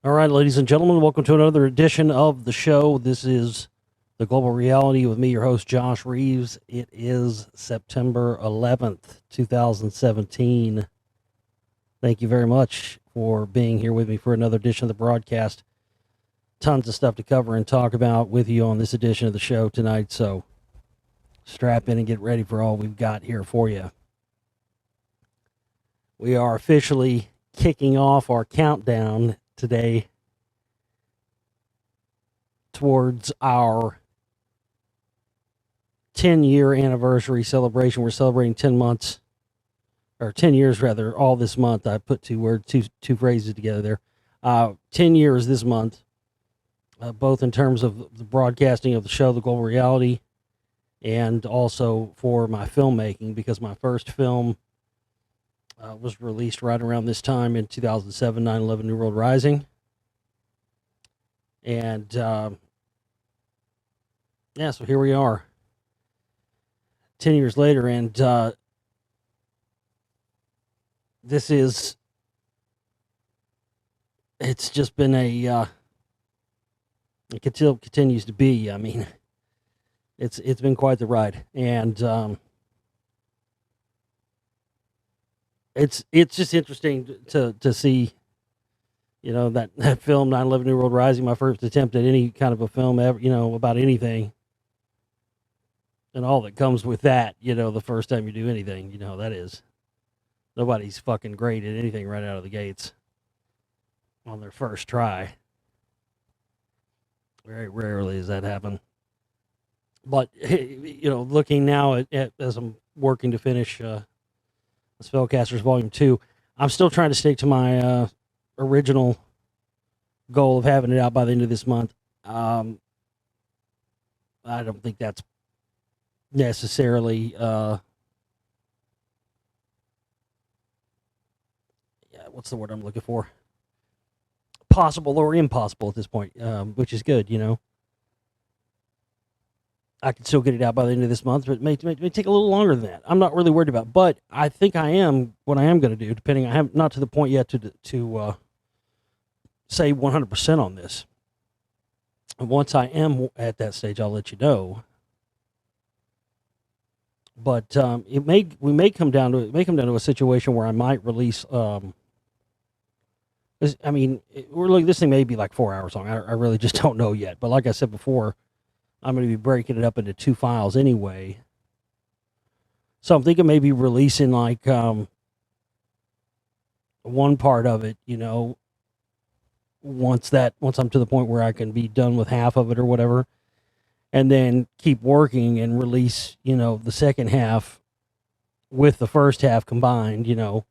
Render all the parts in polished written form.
All right, ladies and gentlemen, welcome to another edition of the show. This is The Global Reality with me, your host, Josh Reeves. It is September 11th, 2017. Thank you very much for being here with me for another edition of the broadcast. Tons of stuff to cover and talk about with you on this edition of the show tonight, so strap in and get ready for all we've got here for you. We are officially kicking off our countdown today towards our 10-year anniversary celebration. We're celebrating 10 months, or 10 years rather, all this month. I put two phrases together there. 10 years this month, both in terms of the broadcasting of the show, The Global Reality, and also for my filmmaking, because my first film was released right around this time in 2007, 9/11 New World Rising. And yeah, so here we are, 10 years later, and this is, it's just been it continues to be, I mean, it's been quite the ride. And it's just interesting to see, that film, 9/11 New World Rising, my first attempt at any kind of a film ever, about anything, and all that comes with that, the first time you do anything, that is. Nobody's fucking great at anything right out of the gates on their first try. Very rarely does that happen. But, looking now at as I'm working to finish Spellcasters Volume 2, I'm still trying to stick to my original goal of having it out by the end of this month. I don't think that's necessarily what's the word I'm looking for? Possible or impossible at this point, which is good, I can still get it out by the end of this month, but it may take a little longer than that. I'm not really worried about it, but I think I am what I am going to do, depending. I have not to the point yet to say 100% on this. And once I am at that stage, I'll let you know. But we may come down to a situation where I might release. I mean, this thing may be like 4 hours long. I really just don't know yet. But like I said before, I'm going to be breaking it up into two files anyway. So I'm thinking maybe releasing like one part of it, once I'm to the point where I can be done with half of it or whatever, and then keep working and release, the second half with the first half combined, a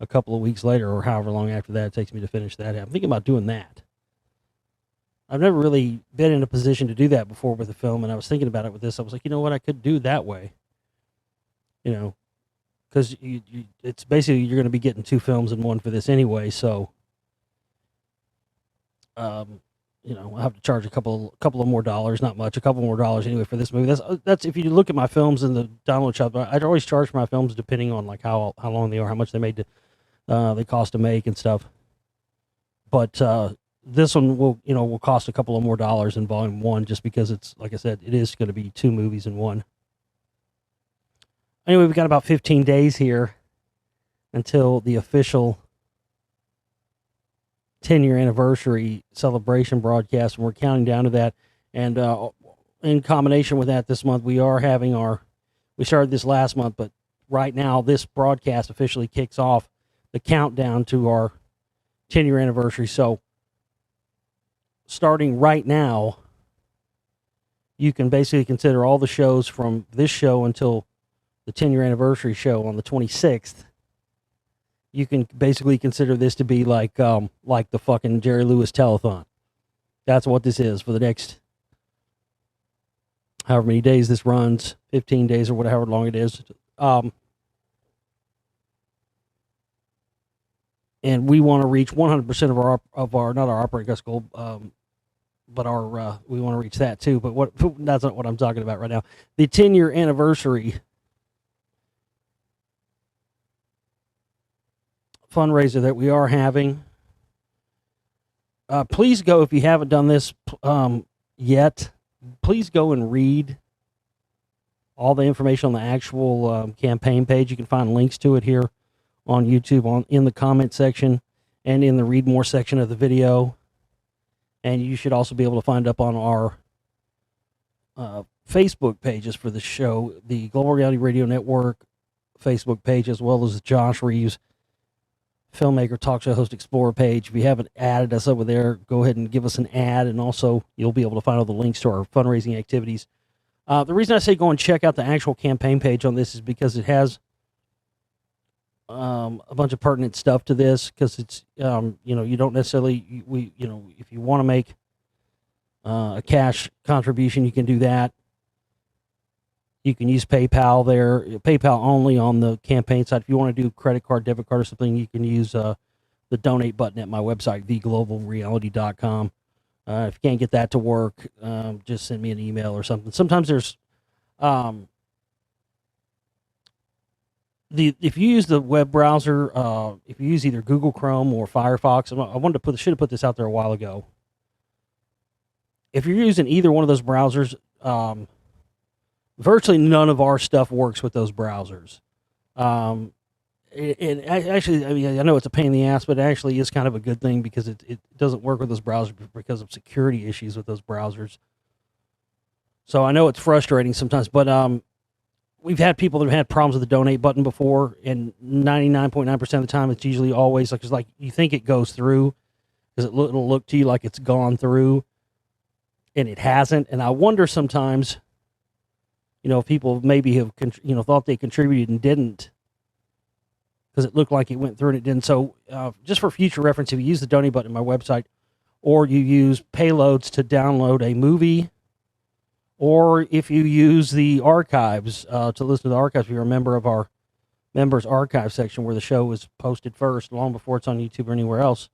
couple of weeks later or however long after that it takes me to finish that half. I'm thinking about doing that. I've never really been in a position to do that before with a film, and I was thinking about it with this. I was like, you know what, I could do that way. Because it's basically you're going to be getting two films in one for this anyway. So, I'll have to charge a couple of more dollars, not much, a couple more dollars anyway for this movie. That's if you look at my films in the download shop. I'd always charge for my films depending on like how long they are, how much they they cost to make and stuff. But this one will cost a couple of more dollars in volume one, just because it's, like I said, it is going to be two movies in one. Anyway, we've got about 15 days here until the official 10-year anniversary celebration broadcast, and we're counting down to that. And in combination with that, this month we are having we started this last month, but right now this broadcast officially kicks off the countdown to our 10-year anniversary. So starting right now, you can basically consider all the shows from this show until the 10-year anniversary show on the 26th. You can basically consider this to be like the fucking Jerry Lewis telethon. That's what this is for the next however many days this runs, 15 days or whatever long it is. And we want to reach 100% of our not our operating cost goal, but our we want to reach that too. But that's not what I'm talking about right now. The 10-year anniversary fundraiser that we are having Please go, if you haven't done this yet, please go and read all the information on the actual campaign page. You can find links to it here on YouTube in the comment section and in the read more section of the video. And you should also be able to find up on our Facebook pages for the show, the Global Reality Radio Network Facebook page, as well as the Josh Reeves Filmmaker Talk Show Host Explorer page. If you haven't added us over there, go ahead and give us an ad, and also you'll be able to find all the links to our fundraising activities. The reason I say go and check out the actual campaign page on this is because it has a bunch of pertinent stuff to this, because it's you don't necessarily, if you want to make a cash contribution, you can do that. You can use PayPal there, PayPal only on the campaign side. If you want to do credit card, debit card, or something, you can use the donate button at my website, theglobalreality.com. If you can't get that to work, just send me an email or something. Sometimes there's if you use the web browser, if you use either Google Chrome or Firefox, should have put this out there a while ago. If you're using either one of those browsers, virtually none of our stuff works with those browsers. And actually, I mean, I know it's a pain in the ass, but it actually is kind of a good thing, because it doesn't work with those browsers because of security issues with those browsers. So I know it's frustrating sometimes, but we've had people that have had problems with the donate button before, and 99.9% of the time, it's usually always like you think it goes through, because it'll look to you like it's gone through, and it hasn't. And I wonder sometimes, if people maybe have, thought they contributed and didn't, because it looked like it went through and it didn't. So just for future reference, if you use the donate button on my website, or you use payloads to download a movie, or if you use the archives to listen to the archives, if you're a member of our members archive section, where the show is posted first, long before it's on YouTube or anywhere else,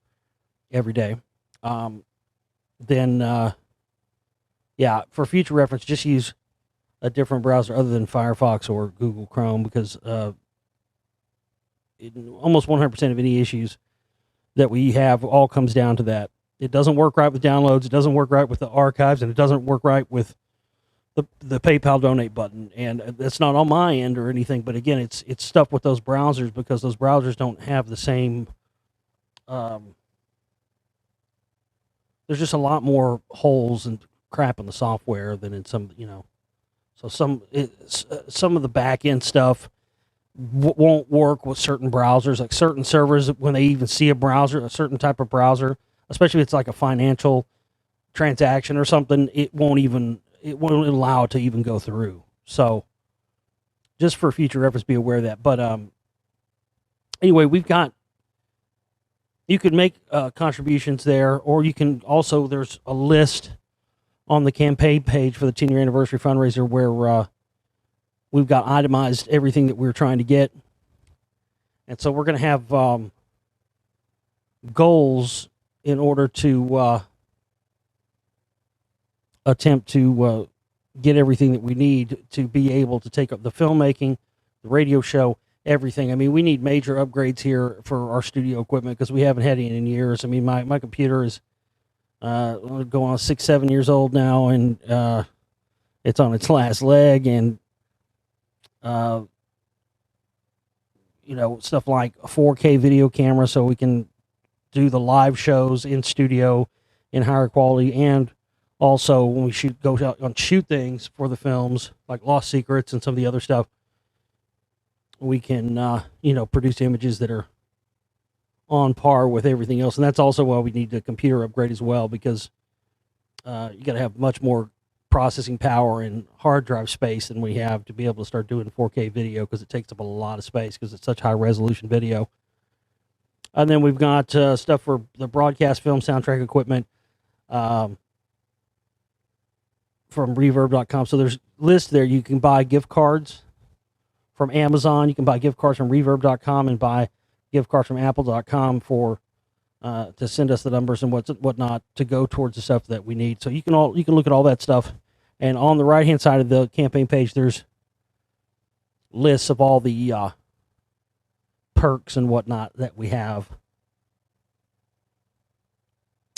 every day, then for future reference, just use a different browser other than Firefox or Google Chrome, because almost 100% of any issues that we have all comes down to that. It doesn't work right with downloads, it doesn't work right with the archives, and it doesn't work right with the PayPal donate button. And that's not on my end or anything, but again, it's stuff with those browsers, because those browsers don't have the same there's just a lot more holes and crap in the software than in some, so some of the back end stuff won't work with certain browsers, like certain servers. When they even see a certain type of browser, especially if it's like a financial transaction or something, it won't allow it to even go through. So just for future reference, be aware of that. But anyway, you can make contributions there, or you can also, there's a list on the campaign page for the 10-year anniversary fundraiser where we've got itemized everything that we're trying to get. And so we're going to have goals in order to attempt to get everything that we need to be able to take up the filmmaking, the radio show, everything. I mean, we need major upgrades here for our studio equipment, because we haven't had any in years. I mean, my computer is going on 6-7 years old now, and it's on its last leg, and stuff like a 4K video camera, so we can do the live shows in studio in higher quality, and also when we go out and shoot things for the films like Lost Secrets and some of the other stuff, we can produce images that are on par with everything else. And that's also why we need the computer upgrade as well, because you got to have much more processing power and hard drive space than we have to be able to start doing 4K video, because it takes up a lot of space because it's such high resolution video. And then we've got stuff for the broadcast film soundtrack equipment from reverb.com. So there's lists there. You can buy gift cards from Amazon. You can buy gift cards from reverb.com and buy gift cards from apple.com for to send us the numbers and whatnot to go towards the stuff that we need. So you can look at all that stuff. And on the right hand side of the campaign page, there's lists of all the perks and whatnot that we have.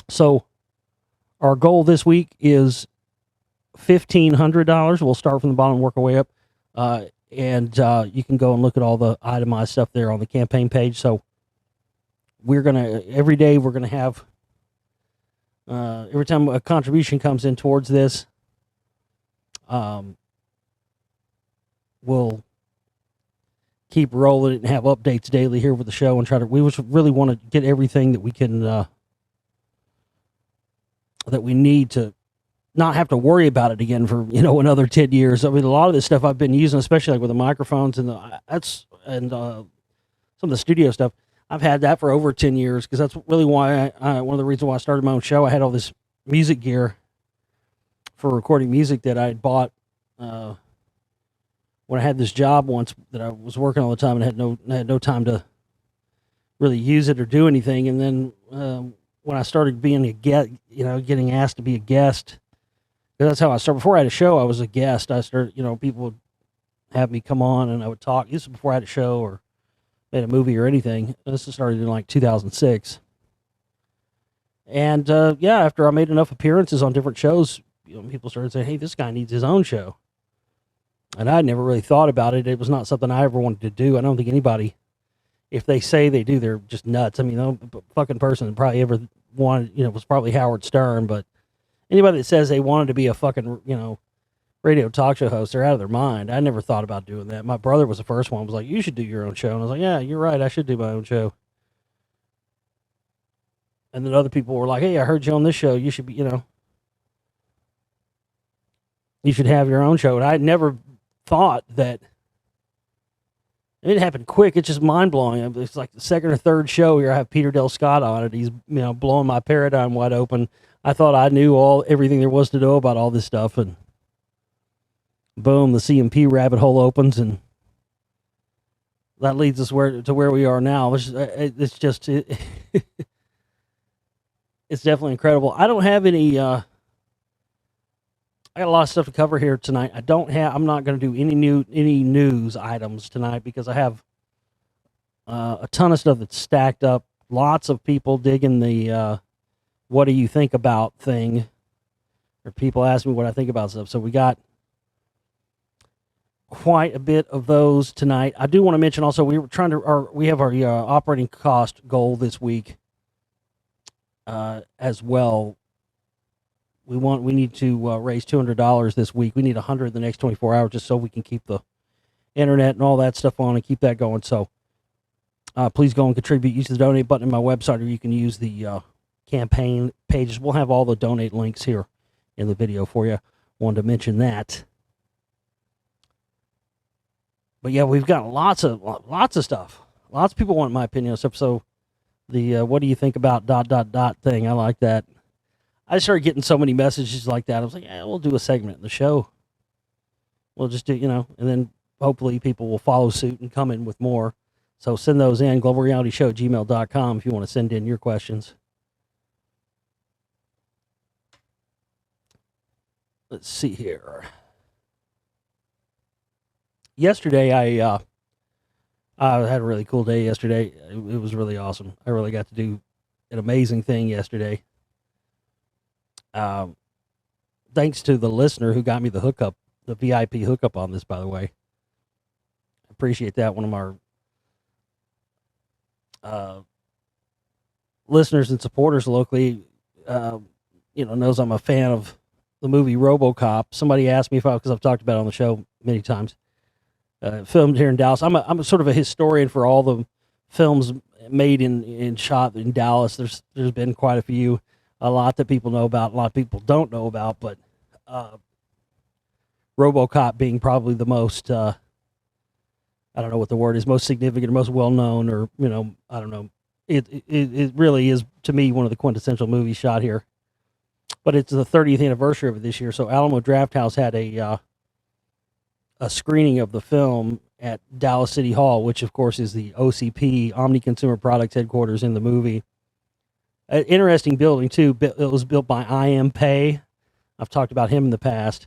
So our goal this week is $1,500. We'll start from the bottom and work our way up. And you can go and look at all the itemized stuff there on the campaign page. So every day we're going to have, every time a contribution comes in towards this, we'll keep rolling it and have updates daily here with the show and we really want to get everything that we can, that we need to not have to worry about it again for, another 10 years. I mean, a lot of this stuff I've been using, especially like with the microphones and some of the studio stuff, I've had that for over 10 years because that's really why one of the reasons why I started my own show. I had all this music gear for recording music that I had bought when I had this job once that I was working all the time and had no time to really use it or do anything. And then when I started being a guest, getting asked to be a guest, that's how I started. Before I had a show, I was a guest. I started, people would have me come on and I would talk. This was before I had a show or made a movie or anything. This started in like 2006. And after I made enough appearances on different shows, people started saying, hey, this guy needs his own show. And I never really thought about it. It was not something I ever wanted to do. I don't think anybody, if they say they do, they're just nuts. I mean, no fucking person that probably ever wanted, was probably Howard Stern, but anybody that says they wanted to be a fucking, radio talk show host, they're out of their mind. I never thought about doing that. My brother was the first one. Was like, you should do your own show. And I was like, yeah, you're right. I should do my own show. And then other people were like, hey, I heard you on this show. You should be, you should have your own show. And I never thought that. It happened quick. It's just mind blowing. It's like the second or third show here. I have Peter Del Scott on it. He's, blowing my paradigm wide open. I thought I knew everything there was to know about all this stuff, and boom, the CMP rabbit hole opens, and that leads us to where we are now. It's definitely incredible. I don't have any. I got a lot of stuff to cover here tonight. I'm not going to do any news items tonight because I have a ton of stuff that's stacked up. Lots of people digging the what do you think about thing, or people ask me what I think about stuff. So we got quite a bit of those tonight. I do want to mention also we have our operating cost goal this week as well. We need to raise $200 this week. We need $100 in the next 24 hours just so we can keep the internet and all that stuff on and keep that going. So please go and contribute. Use the donate button on my website, or you can use the campaign pages. We'll have all the donate links here in the video for you. Wanted to mention that. But yeah, we've got lots of stuff. Lots of people want my opinion on stuff. So the what do you think about ... thing? I like that. I started getting so many messages like that. I was like, yeah, we'll do a segment in the show. We'll just do, and then hopefully people will follow suit and come in with more. So send those in, globalrealityshow@gmail.com if you want to send in your questions. Let's see here. Yesterday, I had a really cool day yesterday. It was really awesome. I really got to do an amazing thing yesterday. Thanks to the listener who got me the hookup, the VIP hookup on this, by the way. Appreciate that. One of our listeners and supporters locally, knows I'm a fan of the movie RoboCop. Somebody asked me because I've talked about it on the show many times. Filmed here in Dallas. I'm sort of a historian for all the films made and shot in Dallas. There's been quite a few. A lot that people know about, a lot of people don't know about, but RoboCop being probably the most, I don't know what the word is, most significant, or most well-known, or, I don't know. It really is, to me, one of the quintessential movies shot here. But it's the 30th anniversary of it this year, so Alamo Drafthouse had a screening of the film at Dallas City Hall, which, of course, is the OCP, Omni Consumer Products headquarters in the movie. An interesting building, too. It was built by I.M. Pei. I've talked about him in the past.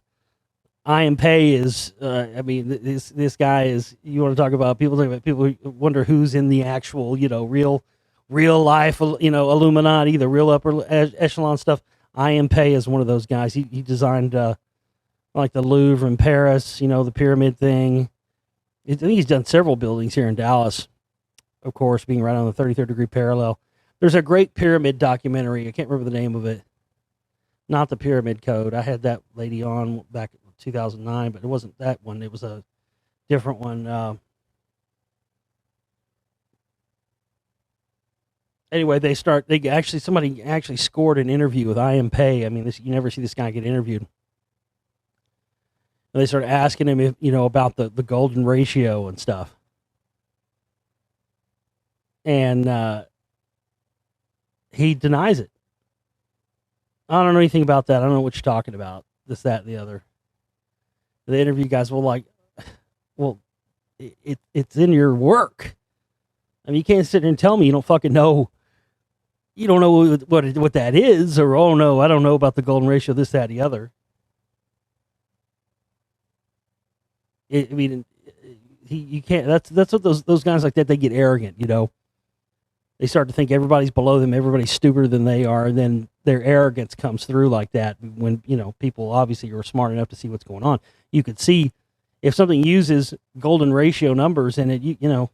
I.M. Pei is, this guy is, you want to talk about, people who wonder who's in the actual, real real life, Illuminati, the real upper echelon stuff. I M Pei is one of those guys. He designed like the Louvre in Paris, the pyramid thing. I think he's done several buildings here in Dallas, of course, being right on the 33rd degree parallel. There's a great pyramid documentary. I can't remember the name of it. Not the Pyramid Code. I had that lady on back in 2009, but it wasn't that one. It was a different one. Anyway, somebody actually scored an interview with I M Pei. I mean, you never see this guy get interviewed. And they started asking him if, about the golden ratio and stuff. And he denies it. I don't know anything about that. I don't know what you're talking about. This, that, and the other. The interview guys were it's in your work. I mean, you can't sit there and tell me you don't fucking know. You don't know what that is, or, oh no, I don't know about the golden ratio, this, that, the other. You can't. That's what those guys like that, they get arrogant. They start to think everybody's below them, everybody's stupider than they are, and then their arrogance comes through like that. When people obviously are smart enough to see what's going on, you could see if something uses golden ratio numbers, and you can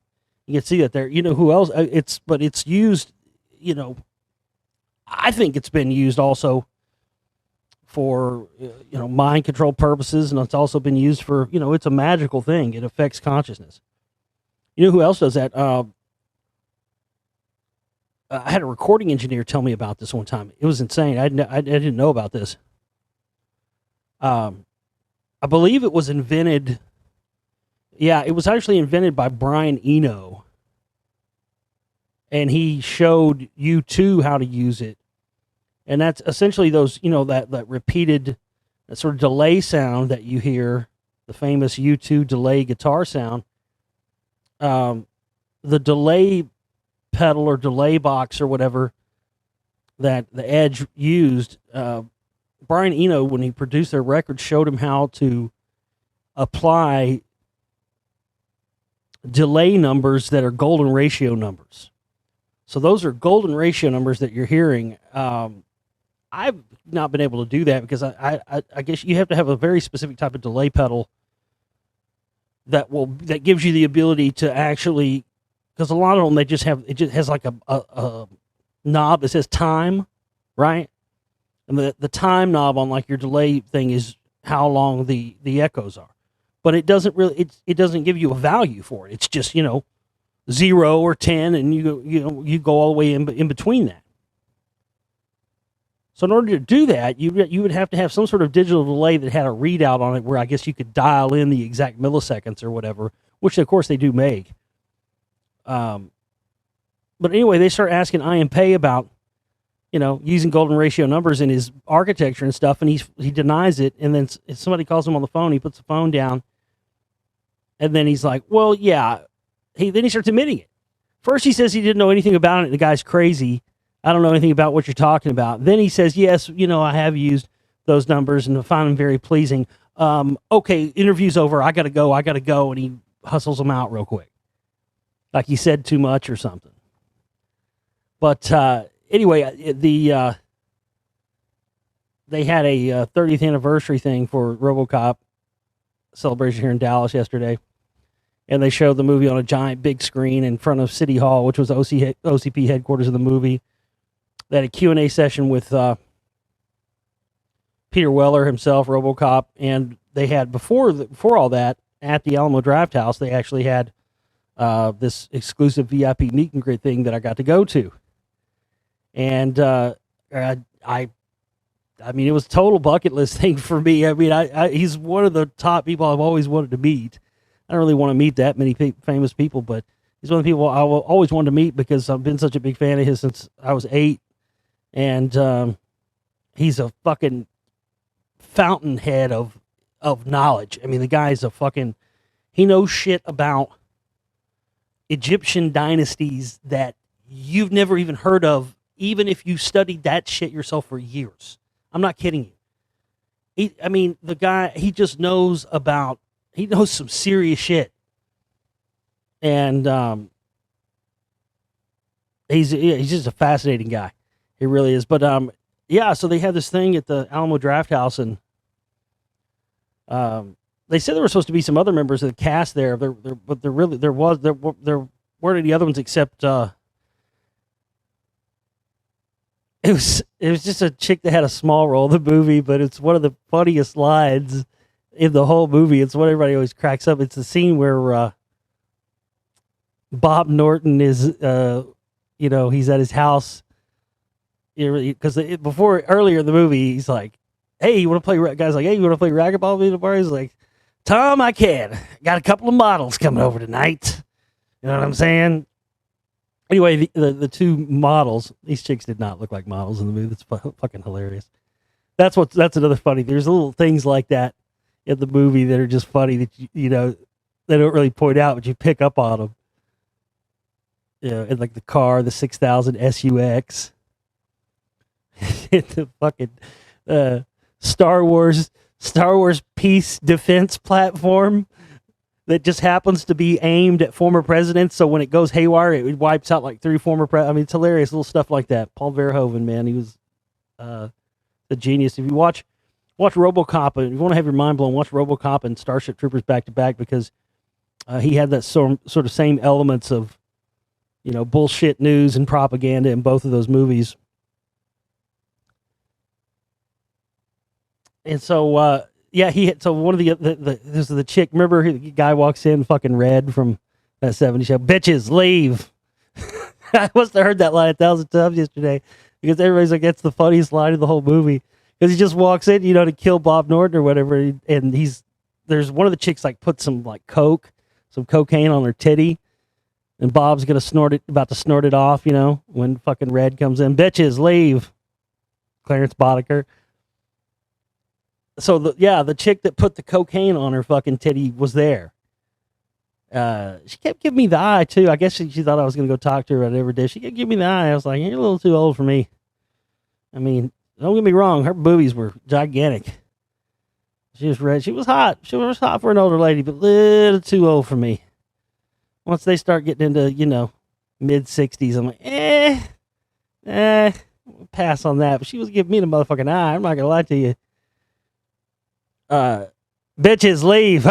see that there. Who else? It's used. I think it's been used also for mind control purposes, and it's also been used for it's a magical thing. It affects consciousness. Who else does that? I had a recording engineer tell me about this one time. It was insane. I didn't know about this. I believe it was invented. Yeah, it was actually invented by Brian Eno. And he showed U2 how to use it. And that's essentially those, that repeated, that sort of delay sound that you hear, the famous U2 delay guitar sound. The delay pedal or delay box or whatever that the Edge used, Brian Eno, when he produced their record, showed him how to apply delay numbers that are golden ratio numbers. So those are golden ratio numbers that you're hearing. I've not been able to do that because I guess you have to have a very specific type of delay pedal that gives you the ability to actually, because a lot of them, it just has like a knob that says time, right? And the time knob on like your delay thing is how long the echoes are. But it doesn't really, it doesn't give you a value for it. It's just, 0 or 10, and you go all the way in between that. So in order to do that, you would have to have some sort of digital delay that had a readout on it where I guess you could dial in the exact milliseconds or whatever, which of course they do make. But anyway, they start asking I M Pei about, using golden ratio numbers in his architecture and stuff, and he denies it. And then if somebody calls him on the phone, he puts the phone down, and then he's like, "Well, yeah." Then he starts admitting it. First, he says he didn't know anything about it. The guy's crazy. I don't know anything about what you're talking about. Then he says, "Yes, I have used those numbers and I find them very pleasing." Okay, interview's over. I gotta go. And he hustles them out real quick, like he said too much or something. But anyway, they had a 30th anniversary thing for RoboCop celebration here in Dallas yesterday, and they showed the movie on a giant big screen in front of City Hall, which was the OCP headquarters of the movie. They had a Q&A session with Peter Weller himself, RoboCop, and they had before all that at the Alamo Drafthouse, they actually had this exclusive VIP meet and greet thing that I got to go to. And I mean, it was a total bucket list thing for me. I mean, he's one of the top people I've always wanted to meet. I don't really want to meet that many famous people, but he's one of the people I always wanted to meet because I've been such a big fan of his since I was 8. And he's a fucking fountainhead of knowledge. I mean, the guy's he knows shit about Egyptian dynasties that you've never even heard of, even if you studied that shit yourself for years. I'm not kidding you. The guy, he just knows some serious shit. And he's just a fascinating guy. He really is. But yeah. So they had this thing at the Alamo Draft House, and they said there were supposed to be some other members of the cast there. But there weren't any other ones except it was just a chick that had a small role in the movie, but it's one of the funniest lines in the whole movie. It's what everybody always cracks up. It's the scene where Bob Norton is, he's at his house. Because before earlier in the movie, he's like, "Hey, you want to play?" Guys like, "Hey, you want to play racquetball with me tomorrow?" He's like, "Tom, I can. Got a couple of models coming over tonight." You know what I'm saying? Anyway, the two models, these chicks did not look like models in the movie. That's fucking hilarious. That's another funny. There's little things like that in the movie that are just funny that you know they don't really point out, but you pick up on them. You know, in like the car, the 6000 SUX, the fucking Star Wars peace defense platform that just happens to be aimed at former presidents. So when it goes haywire, it wipes out like 3 former presidents. I mean, it's hilarious, little stuff like that. Paul Verhoeven, man, he was a genius. If you watch RoboCop, and if you want to have your mind blown, watch RoboCop and Starship Troopers back to back, because he had that sort of same elements of, bullshit news and propaganda in both of those movies. And so, yeah, so one of this is the chick. Remember, the guy walks in, fucking Red from that 70s show. Bitches, leave. I must have heard that line 1,000 times yesterday, because everybody's like, that's the funniest line of the whole movie. Because he just walks in, to kill Bob Norton or whatever, and there's one of the chicks like put some like some cocaine on her titty, and Bob's about to snort it off, when fucking Red comes in. Bitches, leave. Clarence Boddicker. So the chick that put the cocaine on her fucking titty was there. She kept giving me the eye too. I guess she thought I was gonna go talk to her. I never did. She kept giving me the eye. I was like, "You're a little too old for me." I mean, don't get me wrong. Her boobies were gigantic. She was red. She was hot. She was hot for an older lady, but a little too old for me. Once they start getting into mid-60s, I'm like, pass on that. But she was giving me the motherfucking eye. I'm not gonna lie to you. Bitches, leave.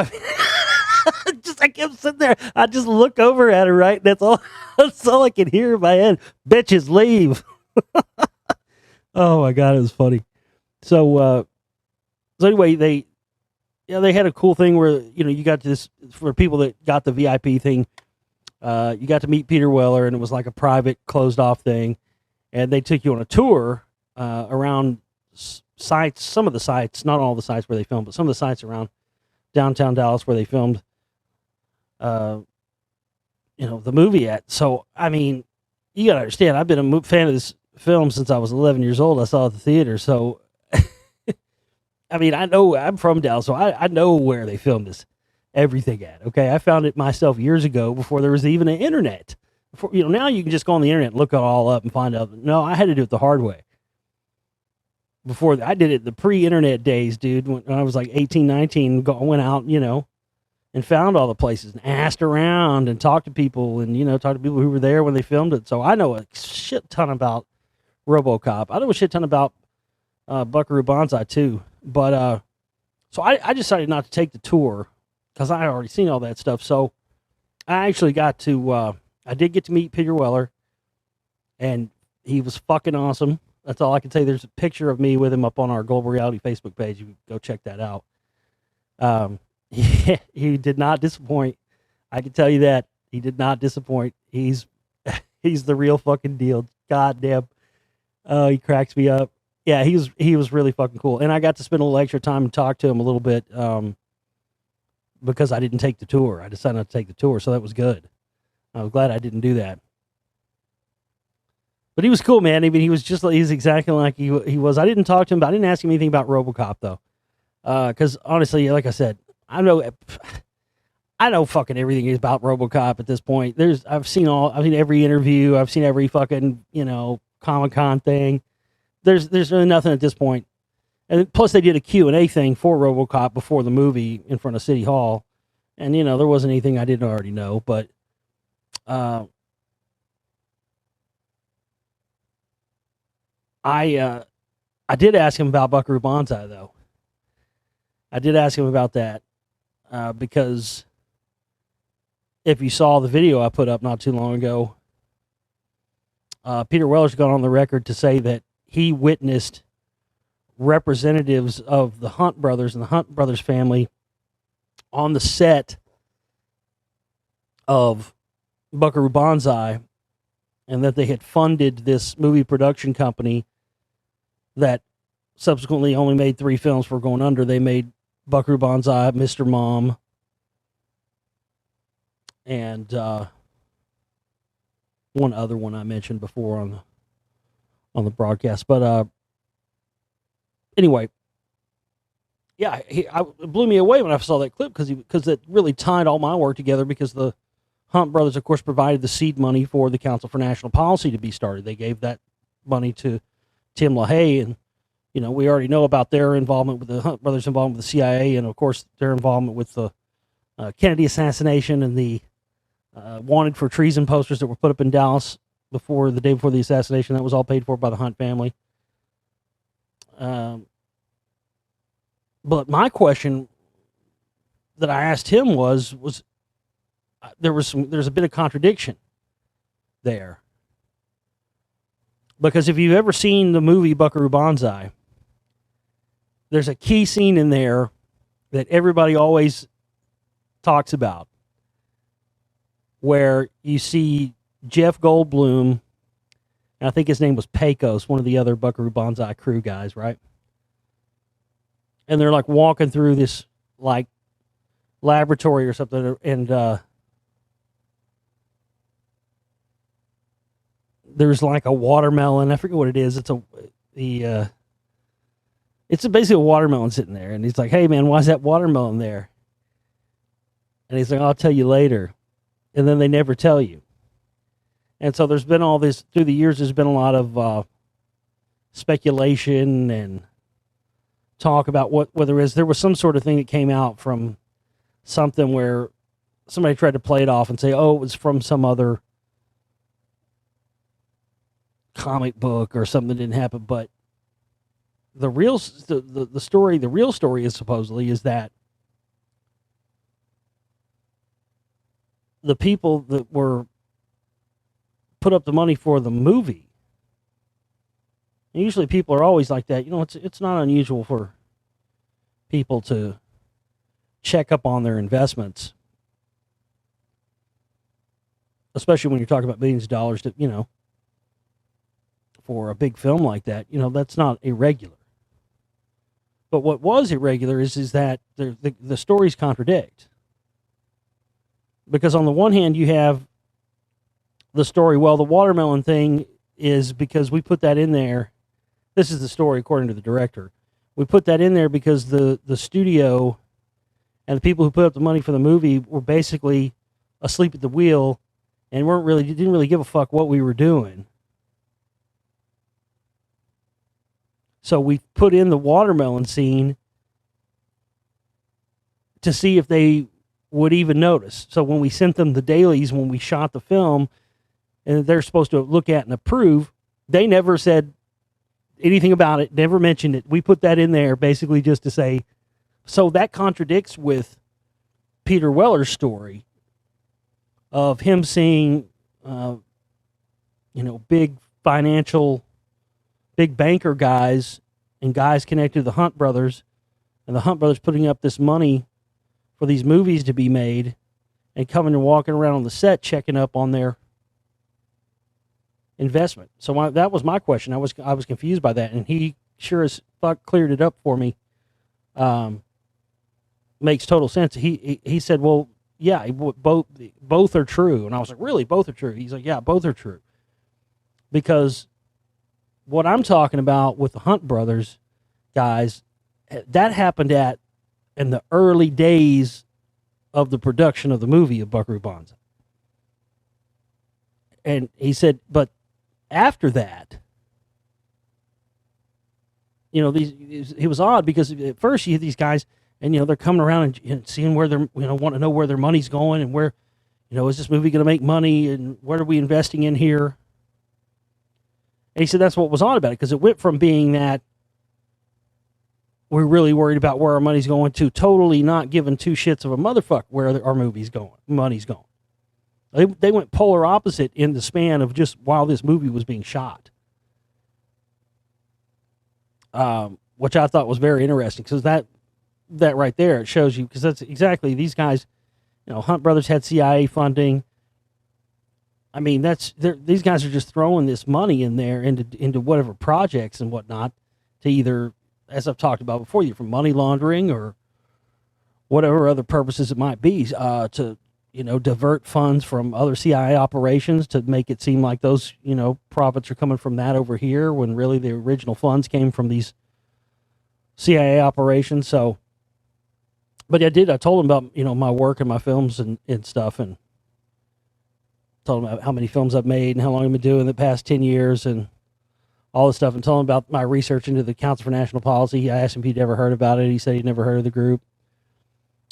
I kept sitting there. I just look over at her, right? That's all I could hear in my head. Bitches, leave. Oh my God, it was funny. So anyway, they had a cool thing where, you got this, for people that got the VIP thing, you got to meet Peter Weller, and it was like a private, closed off thing. And they took you on a tour around sites, some of the sites, not all the sites where they filmed, but some of the sites around downtown Dallas where they filmed, the movie at. So, I mean, you gotta understand, I've been a fan of this film since I was 11 years old. I saw it at the theater. So, I mean, I know I'm from Dallas, so I know where they filmed everything at. Okay. I found it myself years ago before there was even an internet. Before, now you can just go on the internet and look it all up and find out. No, I had to do it the hard way. Before I did it the pre-internet days, dude, when I was like 18, 19, went out, and found all the places and asked around and talked to people and, talked to people who were there when they filmed it. So I know a shit ton about RoboCop. I know a shit ton about Buckaroo Banzai too. But so I decided not to take the tour because I had already seen all that stuff. So I actually I did get to meet Peter Weller, and he was fucking awesome. That's all I can say. There's a picture of me with him up on our Global Reality Facebook page. You can go check that out. He did not disappoint. I can tell you that. He did not disappoint. He's the real fucking deal. God damn. He cracks me up. Yeah, he was really fucking cool. And I got to spend a little extra time and talk to him a little bit because I didn't take the tour. I decided not to take the tour, so that was good. I was glad I didn't do that. But he was cool, man. I mean, he's exactly like he was. I didn't talk to him, but I didn't ask him anything about RoboCop though, because honestly, like I said, I know fucking everything about RoboCop at this point. I've seen every interview, I've seen every fucking Comic-Con thing. There's really nothing at this point. And plus, they did a Q&A thing for RoboCop before the movie in front of City Hall, and there wasn't anything I didn't already know, but. I did ask him about Buckaroo Banzai, though. I did ask him about that because if you saw the video I put up not too long ago, Peter Weller's gone on the record to say that he witnessed representatives of the Hunt brothers and the Hunt brothers family on the set of Buckaroo Banzai, and that they had funded this movie production company that subsequently only made 3 films for going under. They made Buckaroo Banzai, Mr. Mom, and one other one I mentioned before on the broadcast. But anyway, yeah, it blew me away when I saw that clip because it really tied all my work together, because the Hunt brothers, of course, provided the seed money for the Council for National Policy to be started. They gave that money to Tim LaHaye, and we already know about their involvement with the Hunt brothers' involvement with the CIA, and of course their involvement with the Kennedy assassination and the wanted for treason posters that were put up in Dallas the day before the assassination. That was all paid for by the Hunt family. But my question that I asked him was there's a bit of contradiction there, because if you've ever seen the movie Buckaroo Banzai, there's a key scene in there that everybody always talks about, where you see Jeff Goldblum, and I think his name was Pecos, one of the other Buckaroo Banzai crew guys, right? And they're like walking through this like laboratory or something, and there's like a watermelon. I forget what it is. It's basically a watermelon sitting there, and he's like, "Hey man, why's that watermelon there?" And he's like, "I'll tell you later," and then they never tell you. And so there's been all this through the years. There's been a lot of speculation and talk about whether there was some sort of thing that came out from something where somebody tried to play it off and say, "Oh, it was from some other comic book or something that didn't happen." But the real story is supposedly is that the people that were put up the money for the movie, and usually people are always like that. It's not unusual for people to check up on their investments, especially when you're talking about millions of dollars for a big film like that. That's not irregular. But what was irregular is that the stories contradict. Because on the one hand, you have the story, well, the watermelon thing is because we put that in there. This is the story according to the director. We put that in there because the studio and the people who put up the money for the movie were basically asleep at the wheel and didn't really give a fuck what we were doing. So we put in the watermelon scene to see if they would even notice. So when we sent them the dailies, when we shot the film, and they're supposed to look at and approve, they never said anything about it, never mentioned it. We put that in there basically just to say, so that contradicts with Peter Weller's story of him seeing, big banker guys and guys connected to the Hunt brothers, and the Hunt brothers putting up this money for these movies to be made, and coming and walking around on the set checking up on their investment. So that was my question. I was confused by that, and he sure as fuck cleared it up for me. Makes total sense. He said, well, yeah, both are true. And I was like, really, both are true? He's like, yeah, both are true. Because what I'm talking about with the Hunt brothers guys, that happened in the early days of the production of the movie of Buckaroo Banzai. And he said, but after that, he was odd, because at first you had these guys, and they're coming around and seeing where they're, want to know where their money's going, and where, is this movie going to make money, and what are we investing in here? And he said that's what was on about it, because it went from being that we're really worried about where our money's going to totally not giving two shits of a motherfucker where our money's going. They went polar opposite in the span of just while this movie was being shot, which I thought was very interesting, because that right there, it shows you, because that's exactly these guys. Hunt Brothers had CIA funding. I mean, these guys are just throwing this money in there into whatever projects and whatnot to either, as I've talked about before, either for money laundering or whatever other purposes it might be, to divert funds from other CIA operations to make it seem like those profits are coming from that over here, when really the original funds came from these CIA operations. So, but I told him about my work and my films and stuff, and told him how many films I've made and how long I've been doing the past 10 years and all this stuff, and told him about my research into the Council for National Policy. I asked him if he'd ever heard about it. He said he'd never heard of the group.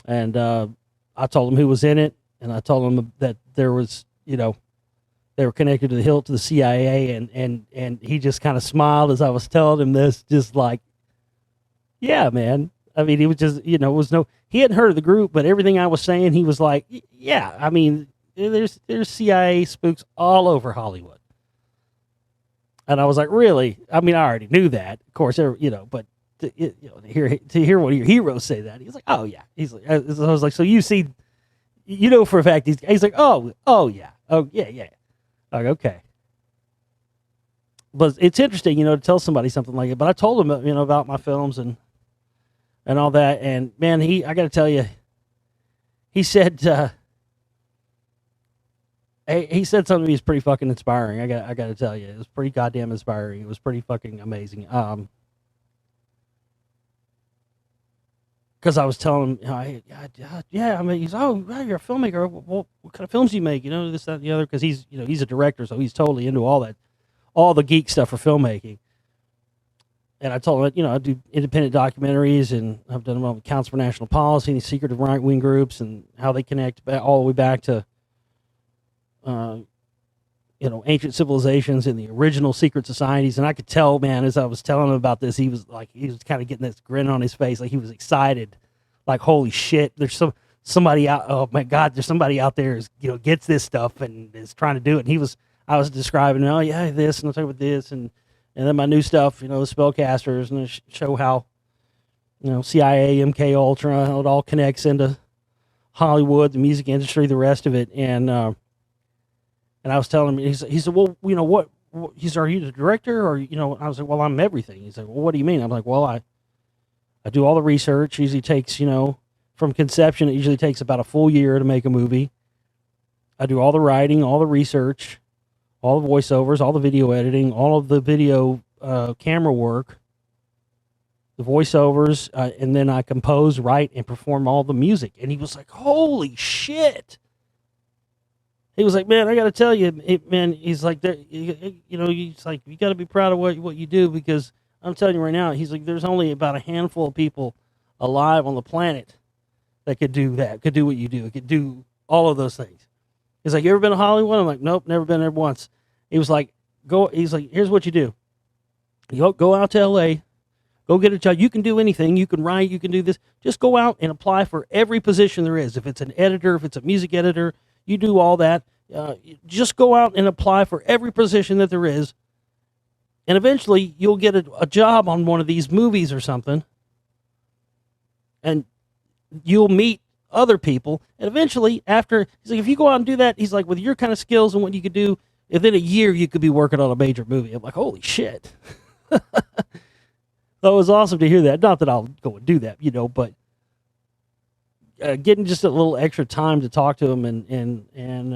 And I told him who was in it, and I told him that there was, they were connected to the CIA, and he just kind of smiled as I was telling him this, just like, yeah, man. I mean, he was just, he hadn't heard of the group, but everything I was saying, he was like, yeah, I mean, there's CIA spooks all over Hollywood. And I was like, really? I mean, I already knew that, of course, but to hear one of your heroes say that, he's like, oh yeah. He's like, I was like, so you see, for a fact, he's like, oh yeah, yeah. Like, okay. But it's interesting, to tell somebody something like it. But I told him, about my films and all that, and man, I got to tell you, he said. He said something to me was pretty fucking inspiring. I got to tell you, it was pretty goddamn inspiring. It was pretty fucking amazing. Because I was telling him, yeah. I mean, he's, oh, you're a filmmaker. Well, what kind of films do you make? This, that, and the other. Because he's a director, so he's totally into all that, all the geek stuff for filmmaking. And I told him, I do independent documentaries, and I've done them with Council for National Policy and secretive right-wing groups, and how they connect all the way back to ancient civilizations and the original secret societies. And I could tell, man, as I was telling him about this, he was kind of getting this grin on his face, like he was excited, like, holy shit, there's somebody out. Oh my God, there's somebody out there who gets this stuff and is trying to do it. And I was describing, oh yeah, this, and I'll talk about this, and then my new stuff, the spellcasters, and show how, CIA, MK Ultra, how it all connects into Hollywood, the music industry, the rest of it. And I was telling him, he said, well, what? He said, are you the director? Or, I was like, well, I'm everything. He said, well, what do you mean? I'm like, well, I do all the research. Usually takes, from conception, it usually takes about a full year to make a movie. I do all the writing, all the research, all the voiceovers, all the video editing, all of the video camera work, the voiceovers, and then I compose, write, and perform all the music. And he was like, holy shit. He was like, man, I got to tell you, man, he's like, he's like, you got to be proud of what you do, because I'm telling you right now, he's like, there's only about a handful of people alive on the planet that could do what you do. It could do all of those things. He's like, you ever been to Hollywood? I'm like, nope, never been there once. He was like, he's like, here's what you do. You go out to LA, go get a job. You can do anything. You can write, you can do this. Just go out and apply for every position there is. If it's an editor, if it's a music editor, you do all that. Just go out and apply for every position that there is. And eventually you'll get a job on one of these movies or something. And you'll meet other people. And eventually, after, he's like, if you go out and do that, he's like, with your kind of skills and what you could do, within a year you could be working on a major movie. I'm like, holy shit. So it was awesome to hear that. Not that I'll go and do that, but getting just a little extra time to talk to him, and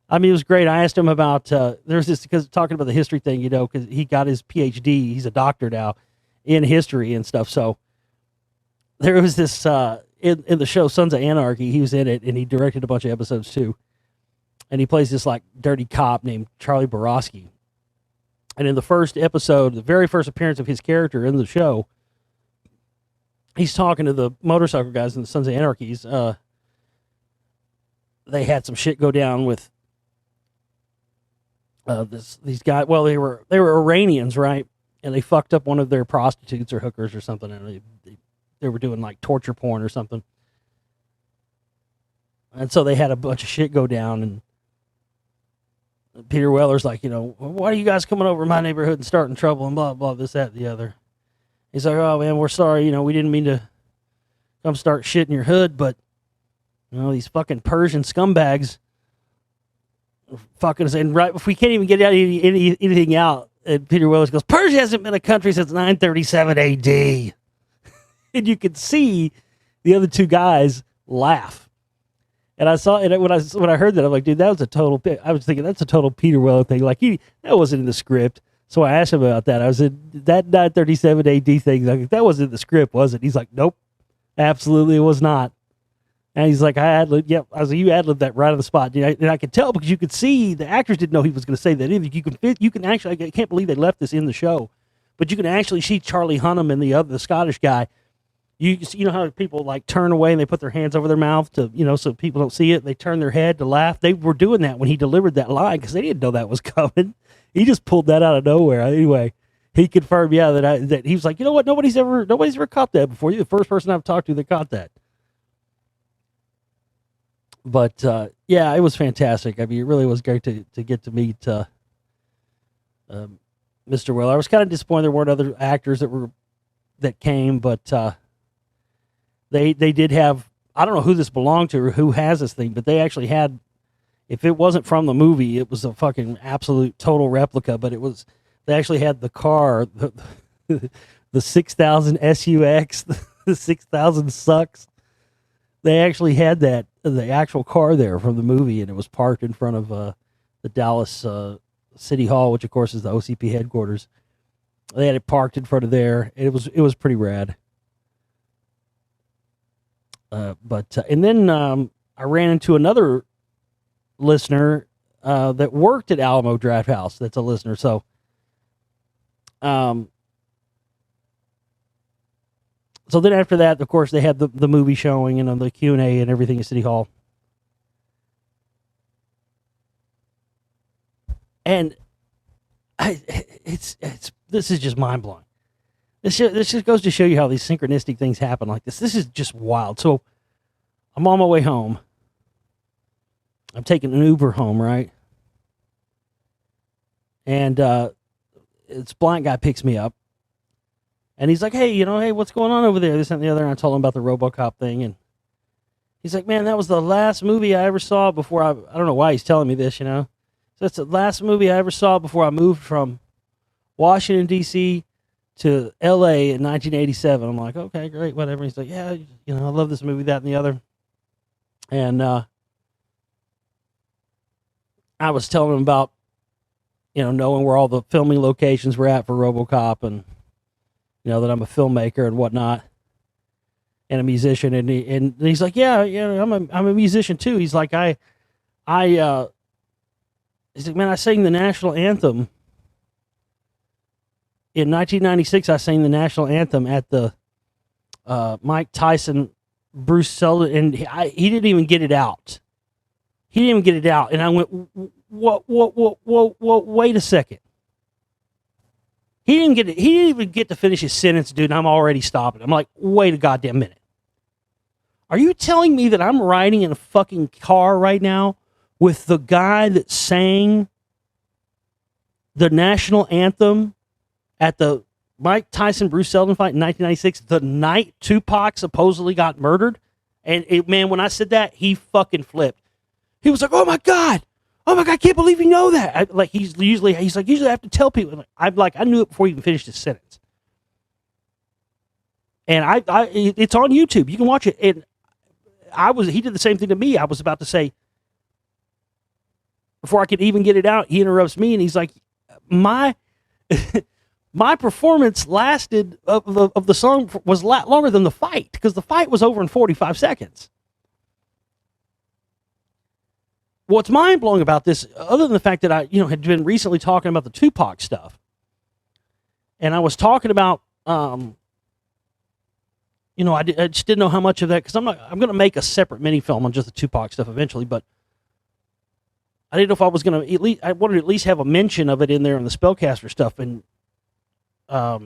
I mean, it was great. I asked him about there's this, because talking about the history thing, because he got his PhD, he's a doctor now in history and stuff. So there was this in the show Sons of Anarchy. He was in it, and he directed a bunch of episodes too. And he plays this like dirty cop named Charlie Borowski. And in the first episode, the very first appearance of his character in the show, he's talking to the motorcycle guys in the Sons of Anarchies. They had some shit go down with these guys. Well, they were Iranians, right? And they fucked up one of their prostitutes or hookers or something, and they were doing like torture porn or something. And so they had a bunch of shit go down, and Peter Weller's like, why are you guys coming over my neighborhood and starting trouble and blah, blah, this, that, and the other. He's like, oh, man, we're sorry. We didn't mean to come start shit in your hood, but, these fucking Persian scumbags fucking us. And right, if we can't even get anything out, and Peter Weller's goes, Persia hasn't been a country since 937 AD. And you could see the other two guys laugh. And I saw it when I heard that, I'm like, dude, that was a total. I was thinking that's a total Peter Weller thing. Like that wasn't in the script. So I asked him about that. I was in that 937 AD thing. Like, that wasn't in the script, was it? He's like, nope, absolutely, it was not. And he's like, I ad-libbed. Yep. I was like, you ad-libbed that right on the spot. And I could tell because you could see the actors didn't know he was going to say that either. You can actually. I can't believe they left this in the show, but you can actually see Charlie Hunnam and the Scottish guy. You know how people like turn away and they put their hands over their mouth to, so people don't see it. They turn their head to laugh. They were doing that when he delivered that line because they didn't know that was coming. He just pulled that out of nowhere. Anyway, he confirmed, that he was like, you know what? Nobody's ever caught that before. You're the first person I've talked to that caught that. But it was fantastic. I mean, it really was great to get to meet Mr. Weller. I was kind of disappointed there weren't other actors that came, but. They did have, I don't know who this belonged to or who has this thing, but they actually had, if it wasn't from the movie, it was a fucking absolute total replica, but they actually had the car, the 6000 SUX, the 6000 sucks. They actually had the actual car there from the movie, and it was parked in front of the Dallas City Hall, which of course is the OCP headquarters. They had it parked in front of there. It was pretty rad. And then I ran into another listener that worked at Alamo Drafthouse. That's a listener. So, so then after that, of course, they had the movie showing and the Q&A and everything at City Hall. And this is just mind blowing. This just goes to show you how these synchronistic things happen like this. This is just wild. So I'm on my way home. I'm taking an Uber home, right? And this blind guy picks me up. And he's like, hey, hey, what's going on over there? This and the other. And I told him about the RoboCop thing. And he's like, man, that was the last movie I ever saw before I don't know why he's telling me this, So it's the last movie I ever saw before I moved from Washington, D.C., to L.A. in 1987. I'm like, okay, great, whatever. He's like, yeah, I love this movie, that, and the other. And I was telling him about, knowing where all the filming locations were at for RoboCop, and that I'm a filmmaker and whatnot, and a musician. And he's like, yeah, I'm a musician too. He's like, he's like, man, I sang the national anthem. In 1996, I sang the national anthem at the Mike Tyson, Bruce Seldon, and he didn't even get it out. He didn't even get it out. And I went, whoa, wait a second. He didn't even get to finish his sentence, dude, and I'm already stopping. I'm like, wait a goddamn minute. Are you telling me that I'm riding in a fucking car right now with the guy that sang the national anthem at the Mike Tyson Bruce Seldon fight in 1996, the night Tupac supposedly got murdered? And man, when I said that, he fucking flipped. He was like, "Oh my god, I can't believe you know that." Usually I have to tell people. I knew it before he even finished his sentence. And it's on YouTube. You can watch it. And he did the same thing to me. I was about to say, before I could even get it out, he interrupts me and he's like, my performance lasted of the song was a lot longer than the fight, because the fight was over in 45 seconds. What's mind-blowing about this, other than the fact that I had been recently talking about the Tupac stuff, and I was talking about, I just didn't know how much of that, because I'm going to make a separate mini film on just the Tupac stuff eventually, but I didn't know if I was going to at least, I wanted to at least have a mention of it in there in the spellcaster stuff. And, I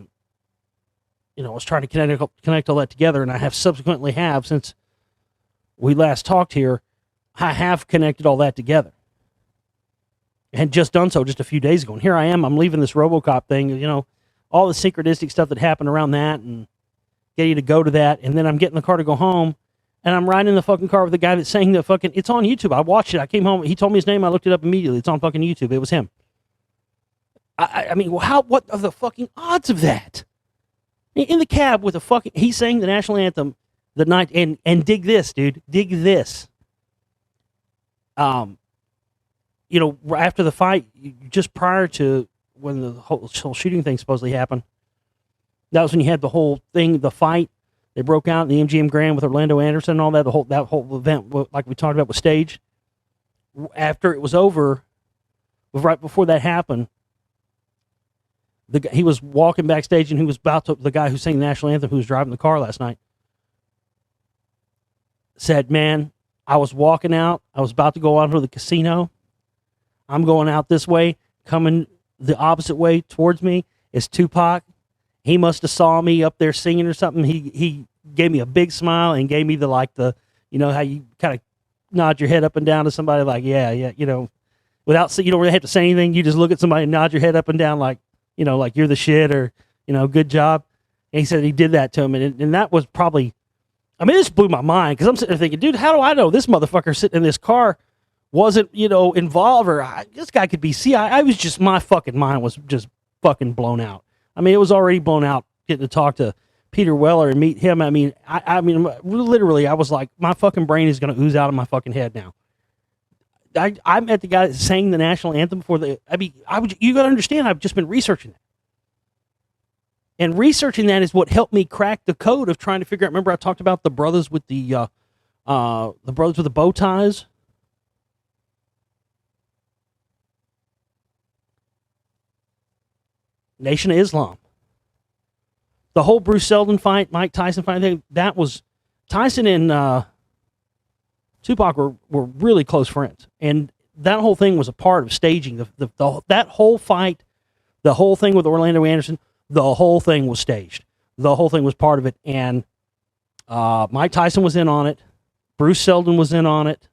was trying to connect all that together. And I have subsequently since we last talked here, I have connected all that together. And just done so just a few days ago. And here I am, I'm leaving this RoboCop thing, all the synchronistic stuff that happened around that and getting to go to that. And then I'm getting the car to go home. And I'm riding in the fucking car with the guy that's saying the fucking, it's on YouTube. I watched it. I came home. He told me his name. I looked it up immediately. It's on fucking YouTube. It was him. I mean, what are the fucking odds of that? In the cab with a fucking, he sang the national anthem the night, and dig this, dude. Dig this. After the fight, just prior to when the whole shooting thing supposedly happened, that was when you had the whole thing, the fight. They broke out in the MGM Grand with Orlando Anderson and all that. That whole event, like we talked about, was staged. After it was over, right before that happened, he was walking backstage and he was the guy who sang the national anthem, who was driving the car last night, said, "Man, I was walking out. I was about to go out to the casino. I'm going out this way. Coming the opposite way towards me is Tupac. He must have saw me up there singing or something. He gave me a big smile and gave me how you kind of nod your head up and down to somebody like, yeah, without, you don't really have to say anything. You just look at somebody and nod your head up and down like, like you're the shit or, good job." And he said he did that to him. And that was probably, this blew my mind because I'm sitting there thinking, dude, how do I know this motherfucker sitting in this car wasn't, involved or this guy could be CIA. My fucking mind was just fucking blown out. It was already blown out getting to talk to Peter Weller and meet him. Literally, I was like, my fucking brain is going to ooze out of my fucking head now. I met the guy that sang the national anthem before you got to understand, I've just been researching it. And researching that is what helped me crack the code of trying to figure out. Remember, I talked about the brothers with the brothers with the bow ties. Nation of Islam. The whole Bruce Seldon fight, Mike Tyson fight thing, that was Tyson and Tupac were really close friends. And that whole thing was a part of staging. That whole fight, the whole thing with Orlando Anderson, the whole thing was staged. The whole thing was part of it. And Mike Tyson was in on it. Bruce Seldon was in on it.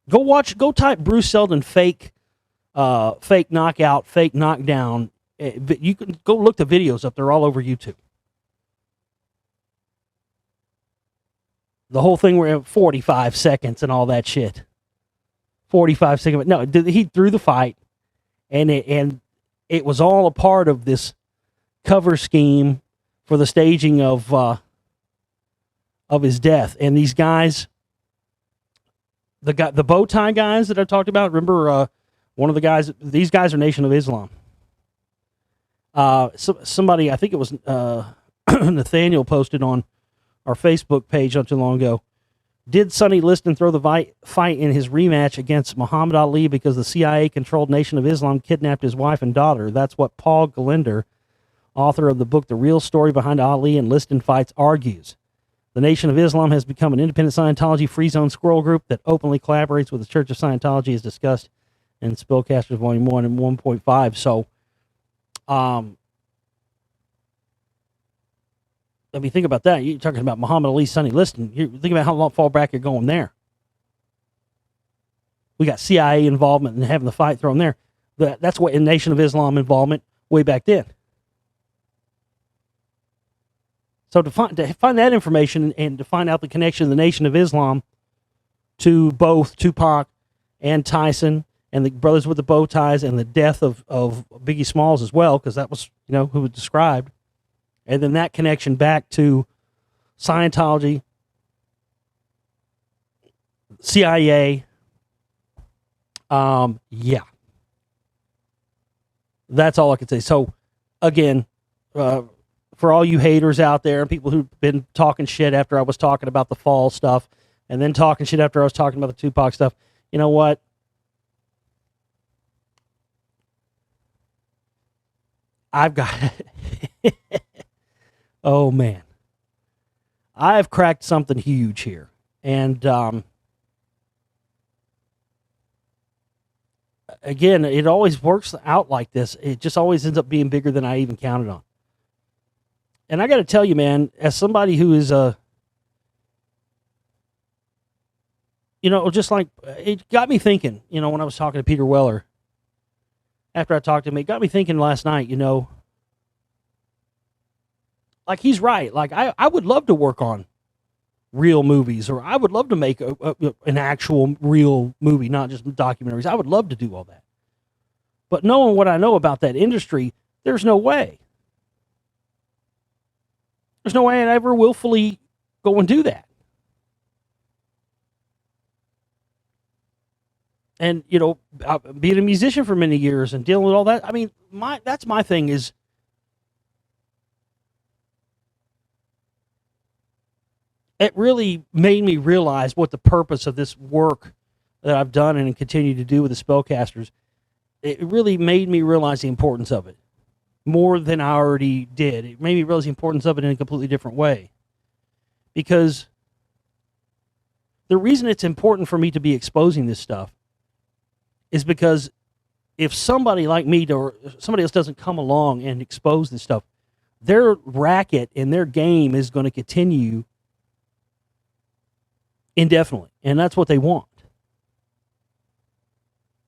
Go type Bruce Seldon fake knockout, fake knockdown. You can go look the videos up. They're all over YouTube. The whole thing were at 45 seconds and all that shit. 45 seconds. No, he threw the fight, and it was all a part of this cover scheme for the staging of his death. And these guys, the bow tie guys that I talked about. Remember, one of the guys. These guys are Nation of Islam. Somebody, I think it was Nathaniel, posted on our Facebook page not too long ago. Did Sonny Liston throw the fight in his rematch against Muhammad Ali because the CIA-controlled Nation of Islam kidnapped his wife and daughter? That's what Paul Galinder, author of the book The Real Story Behind Ali and Liston Fights, argues. The Nation of Islam has become an independent Scientology free zone squirrel group that openly collaborates with the Church of Scientology, as discussed in Spellcasters Volume 1 and 1.5. So, think about that. You're talking about Muhammad Ali, Sonny Liston. You think about how far back you're going there. We got CIA involvement and having the fight thrown there. That's what in Nation of Islam involvement way back then. So to find that information and to find out the connection of the Nation of Islam to both Tupac and Tyson and the brothers with the bow ties and the death of Biggie Smalls as well, because that was, who was described. And then that connection back to Scientology, CIA. Yeah. That's all I can say. So, again, for all you haters out there, people who've been talking shit after I was talking about the fall stuff, and then talking shit after I was talking about the Tupac stuff, you know what? I've got... Oh, man. I've cracked something huge here. And again, it always works out like this. It just always ends up being bigger than I even counted on. And I got to tell you, man, as somebody who is just like it got me thinking, when I was talking to Peter Weller after I talked to him, it got me thinking last night, like he's right. Like I would love to work on real movies, or I would love to make an actual real movie, not just documentaries. I would love to do all that. But knowing what I know about that industry, there's no way. There's no way I'd ever willfully go and do that. And, being a musician for many years and dealing with all that, I mean, that's my thing is, it really made me realize what the purpose of this work that I've done and continue to do with the spellcasters, it really made me realize the importance of it more than I already did. It made me realize the importance of it in a completely different way. Because the reason it's important for me to be exposing this stuff is because if somebody like me or somebody else doesn't come along and expose this stuff, their racket and their game is going to continue indefinitely. And that's what they want.